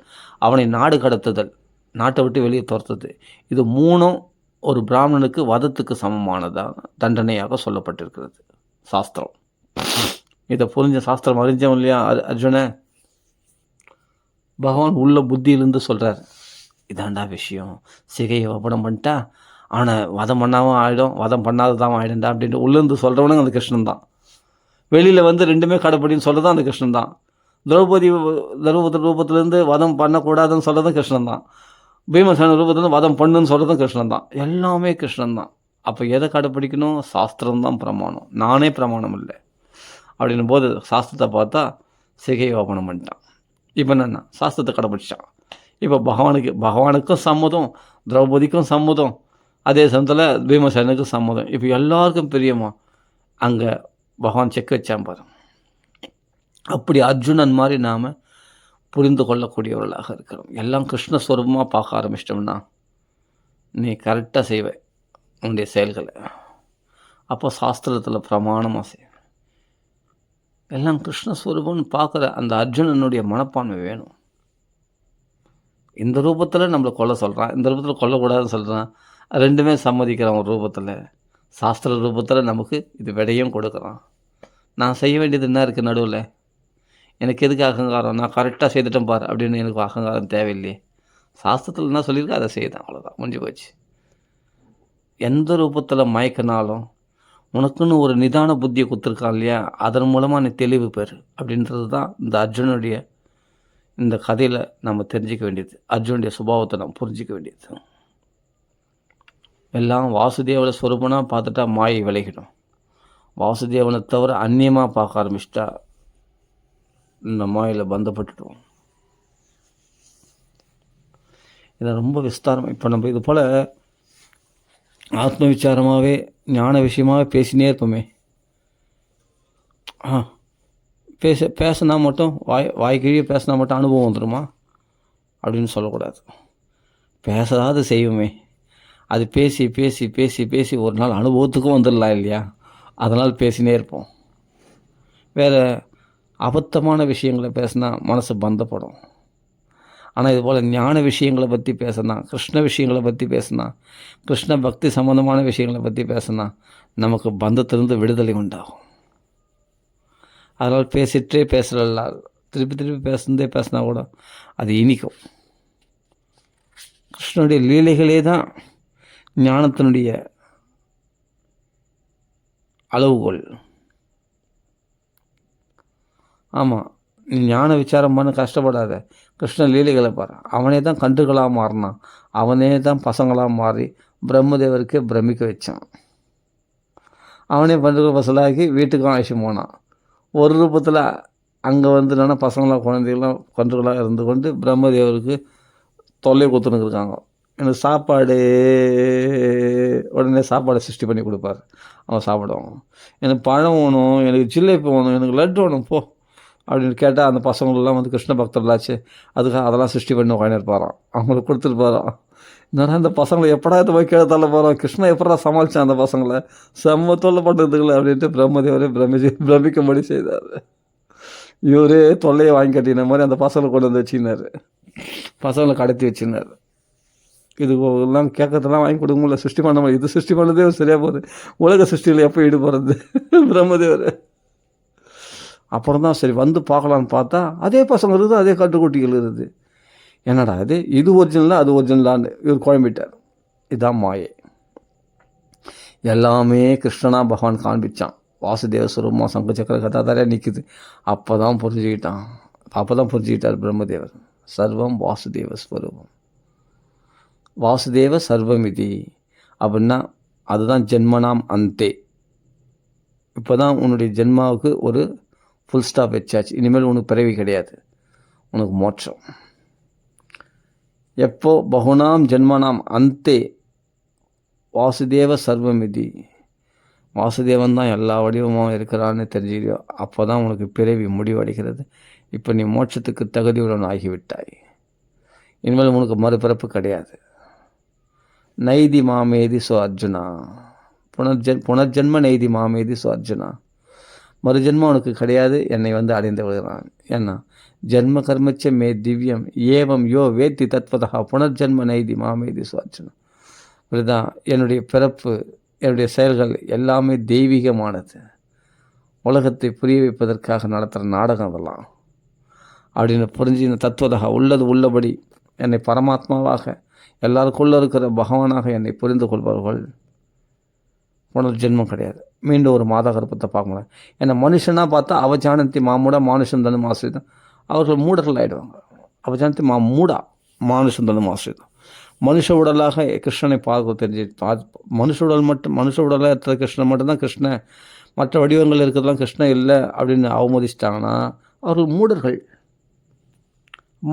அவனை நாடு கடத்துதல், நாட்டை விட்டு வெளியே துரத்துது, இது மூணும் ஒரு பிராமணனுக்கு வதத்துக்கு சமமானதாக தண்டனையாக சொல்லப்பட்டிருக்கிறது சாஸ்திரம். இதை புரிஞ்ச சாஸ்திரம் அறிஞ்சவன் இல்லையா அர்ஜுன, பகவான் உள்ள புத்தியிலிருந்து சொல்கிறார், இதாண்டா விஷயம், சிகையை வாபனம் பண்ணிட்டா அவனை வதம் பண்ணாமல் ஆகிடும், வதம் பண்ணாததான் ஆகிடும்டா அப்படின்ட்டு உள்ளேருந்து சொல்கிறவனுங்க அந்த கிருஷ்ணன் தான். வெளியில் வந்து ரெண்டுமே கடைப்படின்னு சொல்கிறது அந்த கிருஷ்ணன் தான். திரௌபதி ரூபத்திலேருந்து வதம் பண்ணக்கூடாதுன்னு சொல்கிறதும் கிருஷ்ணன் தான். பீமசேன ரூபத்திலேருந்து வதம் பண்ணுன்னு சொல்கிறதும் கிருஷ்ணன் தான். எல்லாமே கிருஷ்ணன் தான். அப்போ எதை கடைப்பிடிக்கணும்? சாஸ்திரம் தான் பிரமாணம், நானே பிரமாணம் இல்லை அப்படின்னும் போது சாஸ்திரத்தை பார்த்தா சிகை வாபனம் பண்ணிட்டான். இப்போ என்னென்னா சாஸ்திரத்தை கடைப்பிடிச்சான். இப்போ பகவானுக்கும் சம்மதம், திரௌபதிக்கும் சம்மதம், அதே சமயத்தில் பீமசேனுக்கும் சம்மதம். இப்போ எல்லாருக்கும் பிரியமா அங்கே பகவான் செக் வச்சான் பாரு. அப்படி அர்ஜுனன் மாதிரி நாம் புரிந்து கொள்ளக்கூடியவர்களாக இருக்கிறோம். எல்லாம் கிருஷ்ணஸ்வரூபமாக பார்க்க ஆரம்பிச்சிட்டோம்னா நீ கரெக்டாக செய்வே உன்னுடைய செயல்களை. அப்போ சாஸ்திரத்தில் பிரமாணமாக செய்வேன். எல்லாம் கிருஷ்ணஸ்வரூபம்னு பார்க்குற அந்த அர்ஜுனனுடைய மனப்பான்மை வேணும். இந்த ரூபத்தில் நம்மளை கொல்ல சொல்கிறான், இந்த ரூபத்தில் கொல்லக்கூடாதுன்னு சொல்கிறான், ரெண்டுமே சம்மதிக்கிறான். ஒரு ரூபத்தில் சாஸ்திர ரூபத்தில் நமக்கு இது விடையும் கொடுக்குறான். நான் செய்ய வேண்டியது என்ன இருக்குது நடுவில்? எனக்கு எதுக்கு அகங்காரம்? நான் கரெக்டாக செய்துட்டேன் பார் அப்படின்னு எனக்கு அகங்காரம் தேவையில்லையே. சாஸ்திரத்தில் என்ன சொல்லியிருக்கோ அதை செய்தான், அவ்வளோதான், முடிஞ்சு போச்சு. எந்த ரூபத்தில் மயக்கினாலும் உனக்குன்னு ஒரு நிதான புத்தியை கொடுத்துருக்கான் இல்லையா, அதன் மூலமாக நீ தெளிவு பெறு அப்படின்றது தான் இந்த அர்ஜுனுடைய இந்த கதையில் நம்ம தெரிஞ்சிக்க வேண்டியது. அர்ஜுனுடைய சுபாவத்தை நம்ம புரிஞ்சிக்க வேண்டியது. எல்லாம் வாசுதேவனை ஸ்வரூபனாக பார்த்துட்டா மாயை விலகிடும். வாசுதேவனை தவிர அந்நியமாக பார்க்க ஆரம்பிச்சிட்டா இந்த மாயில் பந்தப்பட்டுடுவோம். இதை ரொம்ப விஸ்தாரம் இப்போ நம்ம இது போல் ஆத்ம விசாரமாகவே ஞான விஷயமாகவே பேசினே இருப்போமே. பேசினா மட்டும் வாய் கீழே பேசினா மட்டும் அனுபவம் வந்துடுமா அப்படின்னு சொல்லக்கூடாது. பேசாத செய்வோமே, அது பேசி பேசி பேசி பேசி ஒரு நாள் அனுபவத்துக்கும் வந்துடலாம் இல்லையா? அதனால் பேசினே இருப்போம். வேறு அபத்தமான விஷயங்களை பேசினா மனசு பந்தப்படும். ஆனால் இதுபோல் ஞான விஷயங்களை பற்றி பேசினா, கிருஷ்ண விஷயங்களை பற்றி பேசினா, கிருஷ்ண பக்தி சம்மந்தமான விஷயங்களை பற்றி பேசினா நமக்கு பந்தத்திலிருந்து விடுதலை உண்டாகும். அதனால் பேசிகிட்டே பேசுகிறல்ல, திருப்பி திருப்பி பேசினா கூட அது இனிக்கும். கிருஷ்ணனுடைய லீலைகளே தான் ஞானத்தினுடைய அளவுகோல். ஆமாம், நீ ஞான விசாரம் பண்ண கஷ்டப்படாத, கிருஷ்ண லீலைகளை பாரு. அவனே தான் கன்றுகளாக மாறினான், அவனே தான் பசங்களாக மாறி பிரம்மதேவருக்கே பிரமிக்க வச்சான். அவனே பண்டுகள் பசலாக்கி வீட்டுக்கும் ஆயுஷம் போனான். ஒரு ரூபத்தில் அங்கே வந்து என்னென்னா பசங்களாக குழந்தைகளாம் கன்றுகளாக இருந்து கொண்டு பிரம்மதேவருக்கு தொல்லை கொடுத்துருக்காங்க. எனக்கு சாப்பாடு, உடனே சாப்பாடை சிருஷ்டி பண்ணி கொடுப்பார், அவன் சாப்பிடுவாங்க. எனக்கு பழம் வேணும், எனக்கு ஜிலேபி வேணும், எனக்கு லட்டு வேணும் போ அப்படின்னு கேட்டால் அந்த பசங்களெலாம் வந்து கிருஷ்ண பக்தர்களாச்சு, அதுக்காக அதெல்லாம் சிருஷ்டி பண்ணி உட்காந்துருப்பாரான், அவங்களுக்கு கொடுத்துருப்பாரான். என்னடா இந்த பசங்களை எப்படா இது போய் கீழே தள்ள போகிறோம், கிருஷ்ணன் எப்படா சமாளித்தான் அந்த பசங்களை, செம்ம தொல்லை பண்ணுறதுக்குள்ள அப்படின்ட்டு பிரம்மதேவரே பிரமிக்கும்படி செய்தார். இவரே தொல்லையை வாங்கி கட்டின மாதிரி அந்த பசங்களை கொண்டு வந்து வச்சுக்கினார், பசங்களை கடத்தி வச்சுனார். இது எல்லாம் கேட்கறதெல்லாம் வாங்கி கொடுக்க முடியல, சிருஷ்டி பண்ண முடியும். இது சிருஷ்டி பண்ணதே சரியாக போகுது, உலக சிருஷ்டியில் எப்போ ஈடுபடுறது பிரம்மதேவர். அப்புறம் தான் சரி வந்து பார்க்கலான்னு பார்த்தா அதே பசங்க இருக்குது, அதே கட்டுக்குட்டிகள் இருக்குது. என்னடா இது ஒரிஜினலாக அது ஒரிஜினலான்னு இவர் குழம்பிட்டார். இதுதான் மாயை. எல்லாமே கிருஷ்ணனா பகவான் காண்பிச்சான். வாசுதேவ ஸ்வரூபமாக சங்க சக்கர கதாதாரியாக நிற்குது. அப்போ தான் புரிஞ்சுக்கிட்டார் பிரம்மதேவர். சர்வம் வாசுதேவ ஸ்வரூபம், வாசுதேவ சர்வமிதி அப்படின்னா அதுதான் ஜென்மனாம் அந்தே. இப்போ தான் உன்னுடைய ஜென்மாவுக்கு ஒரு ஃபுல் ஸ்டாப் வச்சாச்சு. இனிமேல் உனக்கு பிறவி கிடையாது, உனக்கு மோட்சம். எப்போ பகுனாம் ஜென்மனாம் அந்தே வாசுதேவ சர்வமிதி, வாசுதேவன் தான் எல்லா வடிவமும் இருக்கிறான்னு தெரிஞ்சுக்கிறியோ அப்போ தான் உனக்கு பிறவி முடிவடைகிறது. இப்போ நீ மோட்சத்துக்கு தகுதியுடன் ஆகிவிட்டாய். இனிமேல் உனக்கு மறுபிறப்பு கிடையாது. நைதி மாமேதி சோ அர்ஜுனா, புனர்ஜென்ம நெய்தி மாமேதி சோ அர்ஜுனா. மறுஜென்மம் உனக்கு கிடையாது, என்னை அடைந்து விடுகிறான். ஏன்னா ஜென்ம கர்மச்ச மே திவ்யம் ஏவம் யோ வேத்தி தத்வதா புனர்ஜென்ம நெய்தி மாமேதி சோ அர்ஜுனா. இப்படிதான் என்னுடைய பிறப்பு, என்னுடைய செயல்கள் எல்லாமே தெய்வீகமானது, உலகத்தை புரிய வைப்பதற்காக நடத்துகிற நாடகம் அதெல்லாம் அப்படின்னு புரிஞ்சு இந்த தத்துவதாக உள்ளது உள்ளபடி என்னை பரமாத்மாவாக எல்லாருக்குள்ளே இருக்கிற பகவானாக என்னை புரிந்து கொள்பவர்கள் புனர்ஜென்மம் கிடையாது. மீண்டும் ஒரு மாதா கருப்பத்தை பார்க்கலாம். என்னை மனுஷனாக பார்த்தா அவஜானந்தி மாமூடா மானுஷம் தனு ஆசிரியம், அவர்கள் மூடர்கள் ஆகிடுவாங்க. அவஜானந்தி மாமூடா மானுஷம் தனு ஆசிரியம். மனுஷ உடலாக கிருஷ்ணனை பார்க்க தெரிஞ்சு மனுஷ உடலாக இருக்கிற கிருஷ்ணன் மட்டும்தான் கிருஷ்ணன், மற்ற வடிவங்கள் இருக்கிறதுலாம் கிருஷ்ணன் இல்லை அப்படின்னு அவமதிச்சிட்டாங்கன்னா அவர்கள் மூடர்கள்.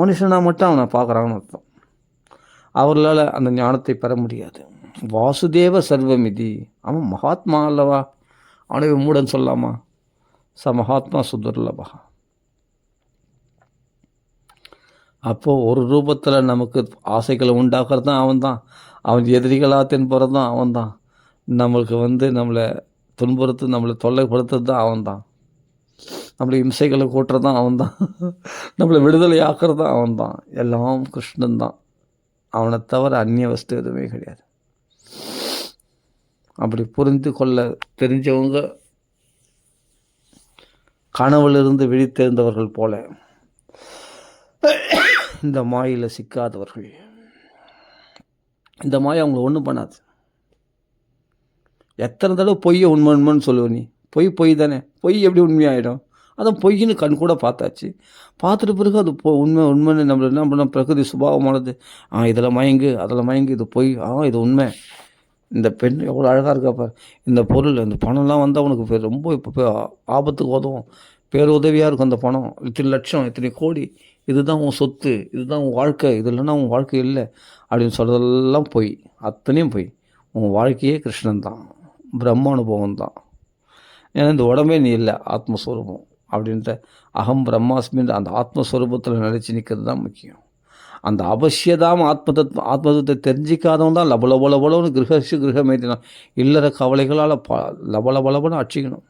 மனுஷனாக மட்டும் அவனை பார்க்குறாங்கன்னு அர்த்தம். அவர்களால் அந்த ஞானத்தை பெற முடியாது. வாசுதேவ சர்வமிதி, அவன் மகாத்மா அல்லவா, அவனை மூடன் சொல்லலாமா? ச மகாத்மா சுதுர்லபா. அப்போது ஒரு ரூபத்தில் நமக்கு ஆசைகளை உண்டாக்குறது தான் அவன் தான். அவன் எதிரிகளாக தென்படுறது தான் அவன் தான். நம்மளுக்கு நம்மளை துன்புறுத்து நம்மளை தொல்லைப்படுத்துறது தான் அவன் தான். நம்மளை இம்சைகளை கூட்டுறது தான் அவன் தான். நம்மளை விடுதலை ஆக்குறது தான் அவன் தான். எல்லாம் கிருஷ்ணன் தான். அவனை தவிர அந்நிய வஸ்து எதுவுமே கிடையாது. அப்படி புரிந்து கொள்ள தெரிஞ்சவங்க கனவுலிருந்து விழித்தெழுந்தவர்கள் போல இந்த மாயில் சிக்காதவர்கள். இந்த மாயை அவங்களை ஒன்றும் பண்ணாது. எத்தனை தடவை பொய்யை உண்மைன்னு சொல்லுவ நீ? பொய் தானே. பொய் எப்படி உண்மையாயிடும்? அதான் பொய்ன்னு கண் கூட பார்த்தாச்சு. பார்த்துட்டு பிறகு அது உண்மைன்னு நம்மள என்ன பண்ண, பிரகிருதி சுபாவமானது. இதில் மயங்கு அதில் மயங்கு, இது பொய், இது உண்மை. இந்த பெண் எவ்வளோ அழகாக இருக்காப்பா, இந்த பொருள் இந்த பணம்லாம் வந்தால் உனக்கு ரொம்ப இப்போ ஆபத்துக்கு உதவும், பேருதவியாக இருக்கும் அந்த பணம், இத்தனை லட்சம் இத்தனை கோடி, இதுதான் உன் சொத்து, இதுதான் உன் வாழ்க்கை, இது இல்லைன்னா உன் வாழ்க்கை இல்லை அப்படின்னு சொல்கிறதெல்லாம் பொய். அத்தனையும் பொய். உன் வாழ்க்கையே கிருஷ்ணன் தான், பிரம்ம அனுபவம் தான். ஏன்னா இந்த உடம்பே நீ இல்லை, ஆத்மஸ்வரூபம் அப்படின்ற அகம் பிரம்மாஸ்மின்ற அந்த ஆத்மஸ்வரூபத்தில் நிலைச்சி நிற்கிறது தான் முக்கியம். அந்த அவசியதாம் ஆத்மதத்தை தெரிஞ்சிக்காதவன் தான் லபலபலபலன்னு கிரகமேற்றினான். இல்லற கவலைகளால் லபலபலபன்னு அடிச்சிக்கணும்.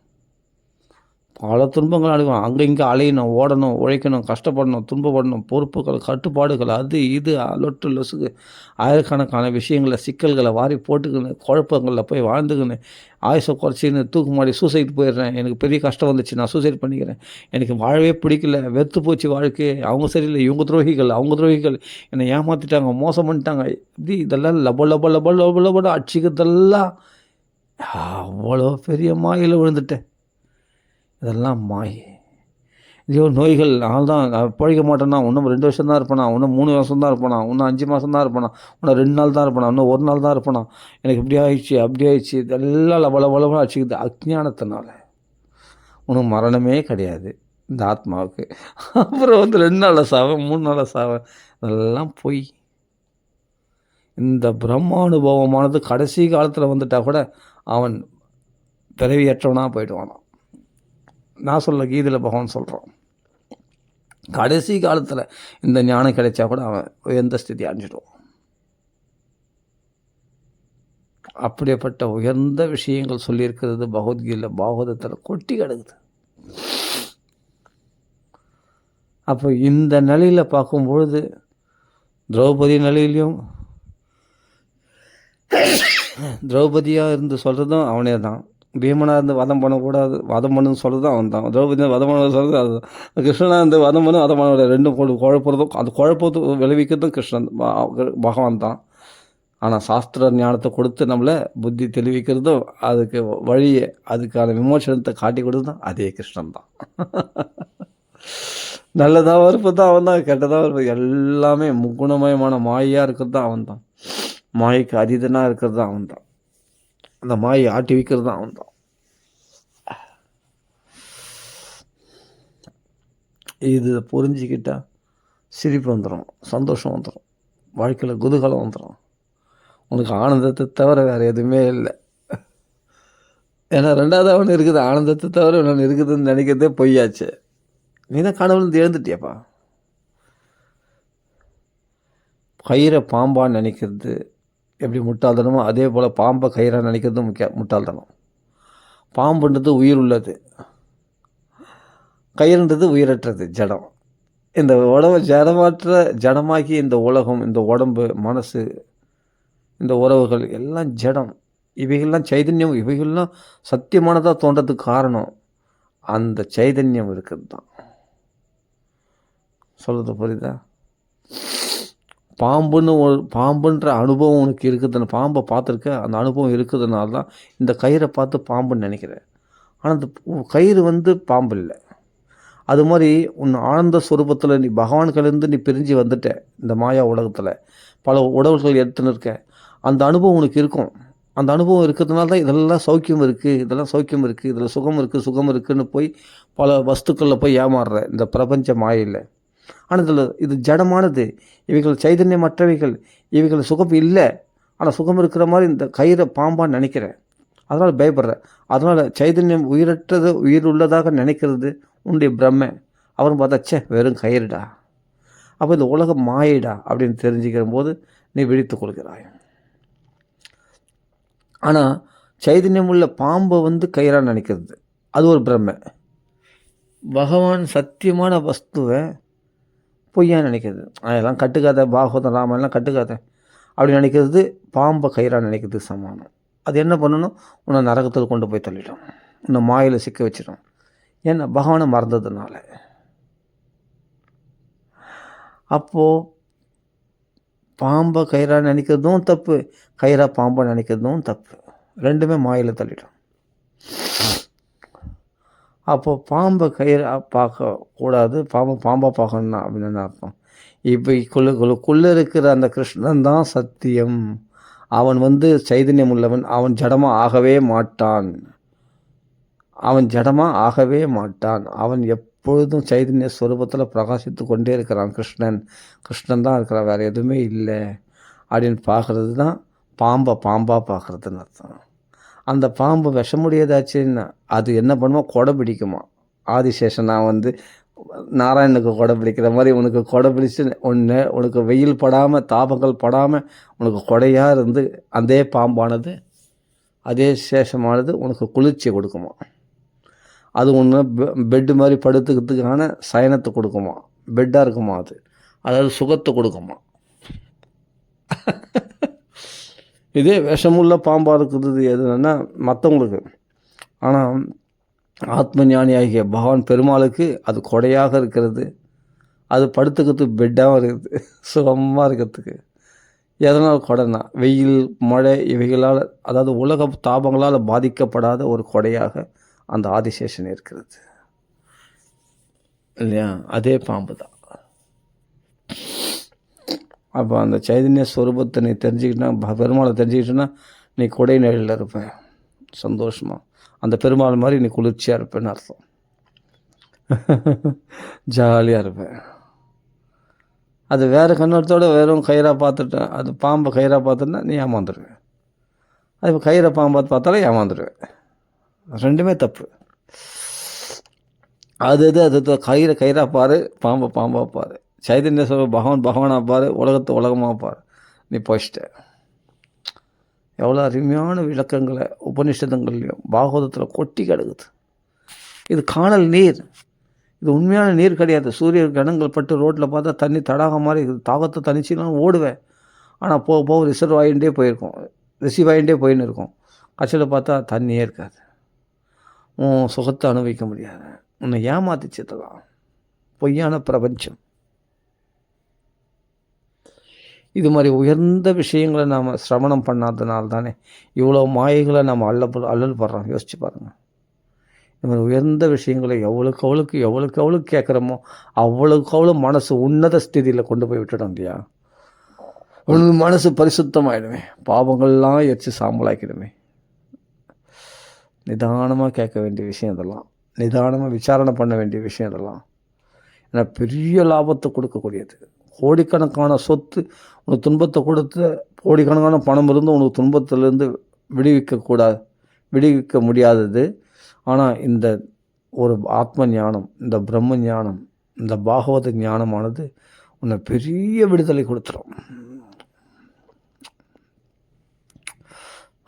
பல துன்பங்கள் அடைவோம். அங்கே இங்கே அலையணும், ஓடணும், உழைக்கணும், கஷ்டப்படணும், துன்பப்படணும், பொறுப்புகள், கட்டுப்பாடுகள், அது இது லொட்டு லொசுக்கு ஆயிரக்கணக்கான விஷயங்களை சிக்கல்களை வாரி போட்டுக்கணும், குழப்பங்களில் போய் வாழ்ந்துக்கணும், ஆயுசை குறைச்சின்னு தூக்கு மாடி சூசைட் போயிடுறேன், எனக்கு பெரிய கஷ்டம் வந்துச்சு, நான் சூசைட் பண்ணிக்கிறேன், எனக்கு வாழவே பிடிக்கல, வெறுத்து போச்சு வாழ்க்கை, அவங்க சரியில்லை, இவங்க துரோகிகள் என்னை ஏமாற்றிட்டாங்க, மோசம் பண்ணிட்டாங்க, இப்படி இதெல்லாம் லப அடிச்சிக்கிறதெல்லாம் அவ்வளோ பெரிய மாயில் விழுந்துட்டேன். இதெல்லாம் மாயை. ஐயோ நோய்கள், நான் தான் பழிக்க மாட்டேன்னா, இன்னும் 2 வருஷம் தான் இருப்பேனா, இன்னும் 3 வருஷம் தான் இருப்பேனா, இன்னும் 5 மாதம் தான் இருப்பேனா, இன்னும் 2 நாள் தான் இருப்பேனா, இன்னும் 1 நாள் தான் இருப்பேனா, எனக்கு இப்படி ஆயிடுச்சு அப்படி ஆயிடுச்சு, இதெல்லாம் லபலபலமாக அடிச்சுக்குது அஜ்ஞானத்தினால. ஒன்றும் மரணமே கிடையாது இந்த ஆத்மாவுக்கு. அப்புறம் 2 நாளில் சாவேன், 3 நாளில் சாவேன், இதெல்லாம் பொய். இந்த பிரம்மானுபவமானது கடைசி காலத்தில் வந்துட்டால் கூட அவன் பிறவியற்றவனாக போயிடுவானான். நான் சொல்ல கீதையில் பகவான் சொல்கிறான், கடைசி காலத்தில் இந்த ஞானம் கிடைச்சா கூட அவன் உயர்ந்த ஸ்திதி அடைஞ்சிடுவான். அப்படிப்பட்ட உயர்ந்த விஷயங்கள் சொல்லியிருக்கிறது பகவத்கீதையில், பாகவதத்தில் கொட்டி கிடக்குது. அப்போ இந்த நிலையில் பார்க்கும்பொழுது திரௌபதி நிலையிலையும் திரௌபதியாக இருந்து சொல்கிறதும் அவனே தான், பீமனாக இருந்து வதம் பண்ணக்கூடாது, வதம் பண்ணுன்னு சொல்கிறது அவன் தான், திரௌபதி வதம் பண்ண சொல்கிறது அது, கிருஷ்ணனாக இருந்து வதம் பண்ண வதம் பண்ண ரெண்டும் குழப்பறதும் அந்த குழப்பத்தை விளைவிக்கிறதும் கிருஷ்ணன் பகவான் தான். ஆனால் சாஸ்திர ஞானத்தை கொடுத்து நம்மளை புத்தி தெளிவிக்கிறதும், அதுக்கு வழியை அதுக்கான விமோசனத்தை காட்டி கொடுத்து தான் அதே கிருஷ்ணன் தான். நல்லதாக இருப்பது தான் அவன் தான், கெட்டதாக இருப்பது எல்லாமே முக்குணமயமான மாயாக இருக்கிறது தான் அவன் தான், மாய்க்கு அதீதனாக இருக்கிறது தான் அவன் தான், அந்த மாயை ஆட்டி வைக்கிறது தான் அவன் தான். இது புரிஞ்சிக்கிட்டா சிரிப்பு வந்துடும், சந்தோஷம் வந்துடும், வாழ்க்கையில் குதூகலம் வந்துடும், உனக்கு ஆனந்தத்தை தவிர வேறு எதுவுமே இல்லை. ஏன்னா 2வது ஒன்று இருக்குது, ஆனந்தத்தை தவிர இன்னொன்று இருக்குதுன்னு நினைக்கிறதே பொய்யாச்சு. நீ தான் கடவுள்னு எழுந்துட்டியப்பா. கயிறை பாம்பான்னு நினைக்கிறது எப்படி முட்டாள்தனமோ, அதே போல் பாம்பை கயிறாக நினைக்கிறதும் முட்டாள்தனம். பாம்புன்றது உயிர் உள்ளது, கயிறுன்றது உயிரற்றது, ஜடம். இந்த உடம்பை ஜடமாக்கி இந்த உலகம், இந்த உடம்பு, மனசு, இந்த உறவுகள் எல்லாம் ஜடம். இவைகள்லாம் சைதன்யம், இவைகள்லாம் சத்தியமானதாக தோன்றதுக்கு காரணம் அந்த சைதன்யம் இருக்கிறது தான். சொல்கிறது புரியுதா? பாம்புன்ற அனுபவம் உனக்கு இருக்குதுன்னு, பாம்பை பார்த்துருக்க, அந்த அனுபவம் இருக்குதுனால தான் இந்த கயிறை பார்த்து பாம்புன்னு நினைக்கிறேன். ஆனால் அந்த கயிறு பாம்பு இல்லை. அது மாதிரி உன் ஆனந்த ஸ்வரூபத்தில் நீ பகவான்கிட்டேருந்து நீ பிரிஞ்சு வந்துட்ட. இந்த மாயா உலகத்தில் பல உடல்கள் எடுத்துன்னு இருக்க, அந்த அனுபவம் உனக்கு இருக்கும். அந்த அனுபவம் இருக்கிறதுனால தான் இதெல்லாம் சௌக்கியம் இருக்குது, இதெல்லாம் சௌக்கியம் இருக்குது, இதில் சுகம் இருக்குதுன்னு போய் பல வஸ்துக்களில் போய் ஏமாறுற இந்த பிரபஞ்ச மாயில். ஆனால் இது ஜடமானது, இவைகள் சைதன்யமற்றவைகள், இவைகள் சுகம் இல்லை. ஆனால் சுகம் இருக்கிற மாதிரி இந்த கயிறை பாம்பான்னு நினைக்கிறேன், அதனால் பயப்படுற. அதனால் சைதன்யம் உயிரற்றது, உயிர் உள்ளதாக நினைக்கிறது உன்னுடைய பிரம்மை. அவரும் பார்த்தா வெறும் கயிறுடா, அப்போ இந்த உலகம் மாயிடா அப்படின்னு தெரிஞ்சுக்கிற போது நீ விழித்து கொள்கிறாய். ஆனால் சைதன்யம் உள்ள பாம்பை கயிறாக நினைக்கிறது, அது ஒரு பிரம்மை. பகவான் சத்தியமான வஸ்துவை பொய்யா நினைக்கிறது, அதெல்லாம் கட்டுக்காத, பாகவதம் ராமாயணம்லாம் கட்டுக்காத அப்படி நினைக்கிறது பாம்பை கயிறாக நினைக்கிறது சமானம். அது என்ன பண்ணணும்? உன்னை நரகத்தில் கொண்டு போய் தள்ளிடும், உன்னை மாயில் சிக்க வச்சிடும். ஏன்னா பகவானை மறந்ததுனால. அப்போது பாம்பை கயிறாக நினைக்கிறதும் தப்பு, கயிறாக பாம்பை நினைக்கிறதும் தப்பு, ரெண்டுமே மாயில் தள்ளிடும். அப்போது பாம்பை கயிறாக பார்க்கக்கூடாது, பாம்பாக பார்க்கணும்னா அப்படின்னு அர்த்தம். இவைக்குள்ளே இருக்கிற அந்த கிருஷ்ணன் தான் சத்தியம். அவன் சைதன்யம் உள்ளவன், அவன் ஜடமாக ஆகவே மாட்டான். அவன் எப்பொழுதும் சைதன்ய ஸ்வரூபத்தில் பிரகாசித்து கொண்டே இருக்கிறான். கிருஷ்ணன் தான் இருக்கிறான், வேறு எதுவுமே இல்லை அப்படின்னு பார்க்குறது தான் பாம்பாக பார்க்குறதுன்னு அர்த்தம். அந்த பாம்பு விஷமுடையதாச்சுன்னா அது என்ன பண்ணுமா? கொடை பிடிக்குமா. ஆதிசேஷன் நான் நாராயணனுக்கு கொடை பிடிக்கிற மாதிரி உனக்கு கொடை பிடிச்சி உனக்கு வெயில் படாமல், தாபங்கள் படாமல் உனக்கு கொடையாக இருந்து அதே பாம்பானது, அதே சேஷமானது உனக்கு குளிர்ச்சியை கொடுக்குமா. அது ஒன்று பெட்டு மாதிரி படுத்துக்கிறதுக்கான சயனத்தை கொடுக்குமா, பெட்டாக இருக்குமா, அதாவது சுகத்தை கொடுக்குமா. இதே விஷமுள்ள பாம்பாக இருக்குது எதுனா மற்றவங்களுக்கு. ஆனால் ஆத்ம ஞானியாகிய பகவான் பெருமாளுக்கு அது கொடையாக இருக்கிறது, அது படுத்துக்கிறதுக்கு பெட்டாகவும் இருக்குது, சுகமாக இருக்கிறதுக்கு. எதனால் கொடைனா வெயில், மழை இவைகளால், அதாவது உலக தாபங்களால் பாதிக்கப்படாத ஒரு கொடையாக அந்த ஆதிசேஷன் இருக்கிறது இல்லையா? அதே பாம்பு தான். அப்போ அந்த சைதன்ய ஸ்வரூபத்தை நீ தெரிஞ்சுக்கிட்டா, பெருமாளை தெரிஞ்சுக்கிட்டோன்னா நீ கொடை நிழலில் இருப்ப சந்தோஷமாக. அந்த பெருமாள் மாதிரி நீ குளிர்ச்சியாக இருப்பேன்னு அர்த்தம். ஜாலியாக இருப்பேன். அது வேறு கண்ணோட்டத்தோடு வெறும் கயிறாக பார்த்துட்டேன், அது பாம்பை கயிறாக பார்த்துட்டா நீ ஏமாந்துடுவேன். அது இப்போ கயிறை பாம்பை பார்த்தாலும் ஏமாந்துடுவேன். ரெண்டுமே தப்பு. அது கயிறாக பாரு, பாம்பாக பாரு. சைதன்ய சொல்ல பகவானாக பாரு, உலகமாக பாரு. நீ போயிட்ட. எவ்வளோ அருமையான விளக்கங்களை உபநிஷதங்கள்லையும் பாகவதத்தில் கொட்டி கிடக்குது. இது காணல் நீர், இது உண்மையான நீர் கிடையாது. சூரிய கணங்கள் பட்டு ரோட்டில் பார்த்தா தண்ணி தடாகம் மாதிரி இருக்குது. தாகத்தை தனிச்சுலாம் ஓடுவேன், ஆனால் போக ரிசர்வ் ஆகிட்டே போயின்னு இருக்கும். கட்சியில் பார்த்தா தண்ணியே இருக்காது. உன் சுகத்தை அனுபவிக்க முடியாது. உன்னை ஏமாத்திச்சதெல்லாம் பொய்யான பிரபஞ்சம். இது மாதிரி உயர்ந்த விஷயங்களை நாம் சிரவணம் பண்ணாதனால தானே இவ்வளோ மாயைகளை நாம் அல்லல் படுறோம். யோசிச்சு பாருங்கள். இது மாதிரி உயர்ந்த விஷயங்களை எவ்வளோக்கு கேட்குறோமோ அவ்வளோ மனசு உன்னத ஸ்திதியில் கொண்டு போய் விட்டுடும் இல்லையா? உனக்கு மனசு பரிசுத்தமாயிடுமே, பாவங்கள்லாம் எரிச்சு சாம்பலாக்கிடுமே. நிதானமாக கேட்க வேண்டிய விஷயம் இதெல்லாம், நிதானமாக விசாரணை பண்ண வேண்டிய விஷயம் இதெல்லாம். ஏன்னா பெரிய லாபத்தை கொடுக்கக்கூடியது. கோடிக்கணக்கான சொத்து உனக்கு துன்பத்தை கொடுத்து, கோடிக்கணக்கான பணம் இருந்து உனக்கு துன்பத்திலேருந்து விடுவிக்க முடியாதது. ஆனால் இந்த ஒரு ஆத்ம ஞானம், இந்த பிரம்ம ஞானம், இந்த பாகவத ஞானமானது உன்னை பெரிய விடுதலை கொடுத்துரும்.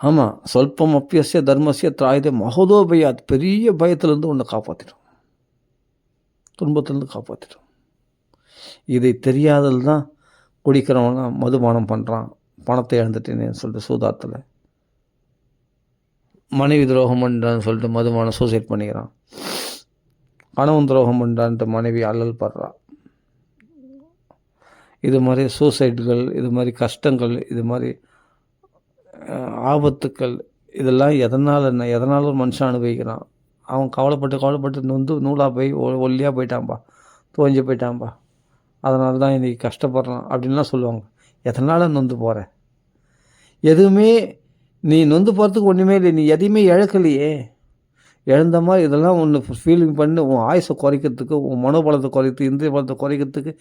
ஆமாம், சொல்பம் அப்பியசிய தர்மசிய திராயுத மகோதோபயாத், பெரிய பயத்திலேருந்து உன்னை காப்பாற்றிடும், துன்பத்திலேருந்து காப்பாற்றிடும். இதை தெரியாதது தான் குடிக்கிறவனா மதுபானம் பண்ணுறான், பணத்தை இழந்துட்டேன்னு சொல்லிட்டு சூதாத்தில், மனைவி துரோகம் பண்ணுறான்னு சொல்லிட்டு மதுபானம் சூசைட் பண்ணிக்கிறான், கணவன் துரோகம் பண்ணுறான்ட்டு மனைவி அல்லல் படுறான். இது மாதிரி சூசைடுகள், இது மாதிரி கஷ்டங்கள், இது மாதிரி ஆபத்துக்கள், இதெல்லாம் எதனால் ஒரு மனுஷன் அனுபவிக்கிறான். அவன் கவலைப்பட்டு நூலாக போய் ஒல்லியாக போயிட்டான்பா, தோஞ்சு போயிட்டான்பா, அதனால தான் இன்றைக்கி கஷ்டப்படுறான் அப்படின்லாம் சொல்லுவாங்க. எதனால் நொந்து போகிற? எதுவுமே நீ நொந்து போகிறதுக்கு ஒன்றுமே இல்லை, நீ எதையுமே இழக்கலையே. இழந்த மாதிரி இதெல்லாம் ஒன்று ஃபீலிங் பண்ணி உன் ஆயுசை குறைக்கிறதுக்கு, உன் மனோபலத்தை குறைத்து, இந்திரிய பலத்தை குறைக்கிறதுக்கு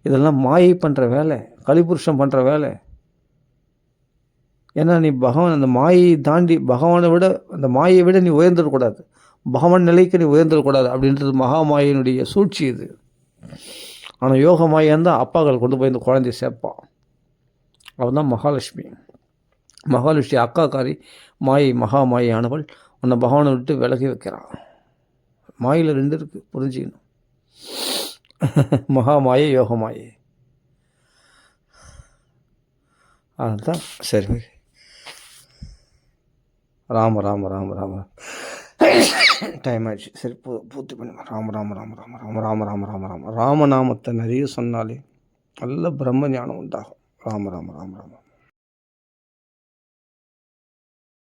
இதெல்லாம் மாயை பண்ணுற வேலை, கலிபுருஷம் பண்ணுற வேலை. ஏன்னா நீ பகவான், அந்த மாயை தாண்டி பகவானை விட, அந்த மாயை விட நீ உயர்ந்துடக்கூடாது, பகவான் நிலைக்கு நீ உயர்ந்துடக்கூடாது அப்படின்றது மகாமாயினுடைய சூழ்ச்சி இது. ஆனால் யோக மாயான் தான் அப்பாக்கள் கொண்டு போய் இந்த குழந்தைய சேர்ப்பான். அவன் தான் மகாலட்சுமி. மகாலட்சுமி அக்காக்காரி மாயை, மகாமாயானவள் உன்னை பகவானை விட்டு விலகி வைக்கிறான். மாயில் 2 இருக்குது, புரிஞ்சுக்கணும். மகாமாயை, யோகமாயை. அதுதான் சரி. ராம ராம ராம ராம டைம் ஆயிடுச்சு. சரி, பூர்த்தி பண்ணி. ராம ராம ராம ராம ராம ராம ராம ராம ராம ராமநாமத்தை நிறைய சொன்னாலே நல்ல பிரம்ம ஞானம் உண்டாகும். ராம ராம ராம ராம.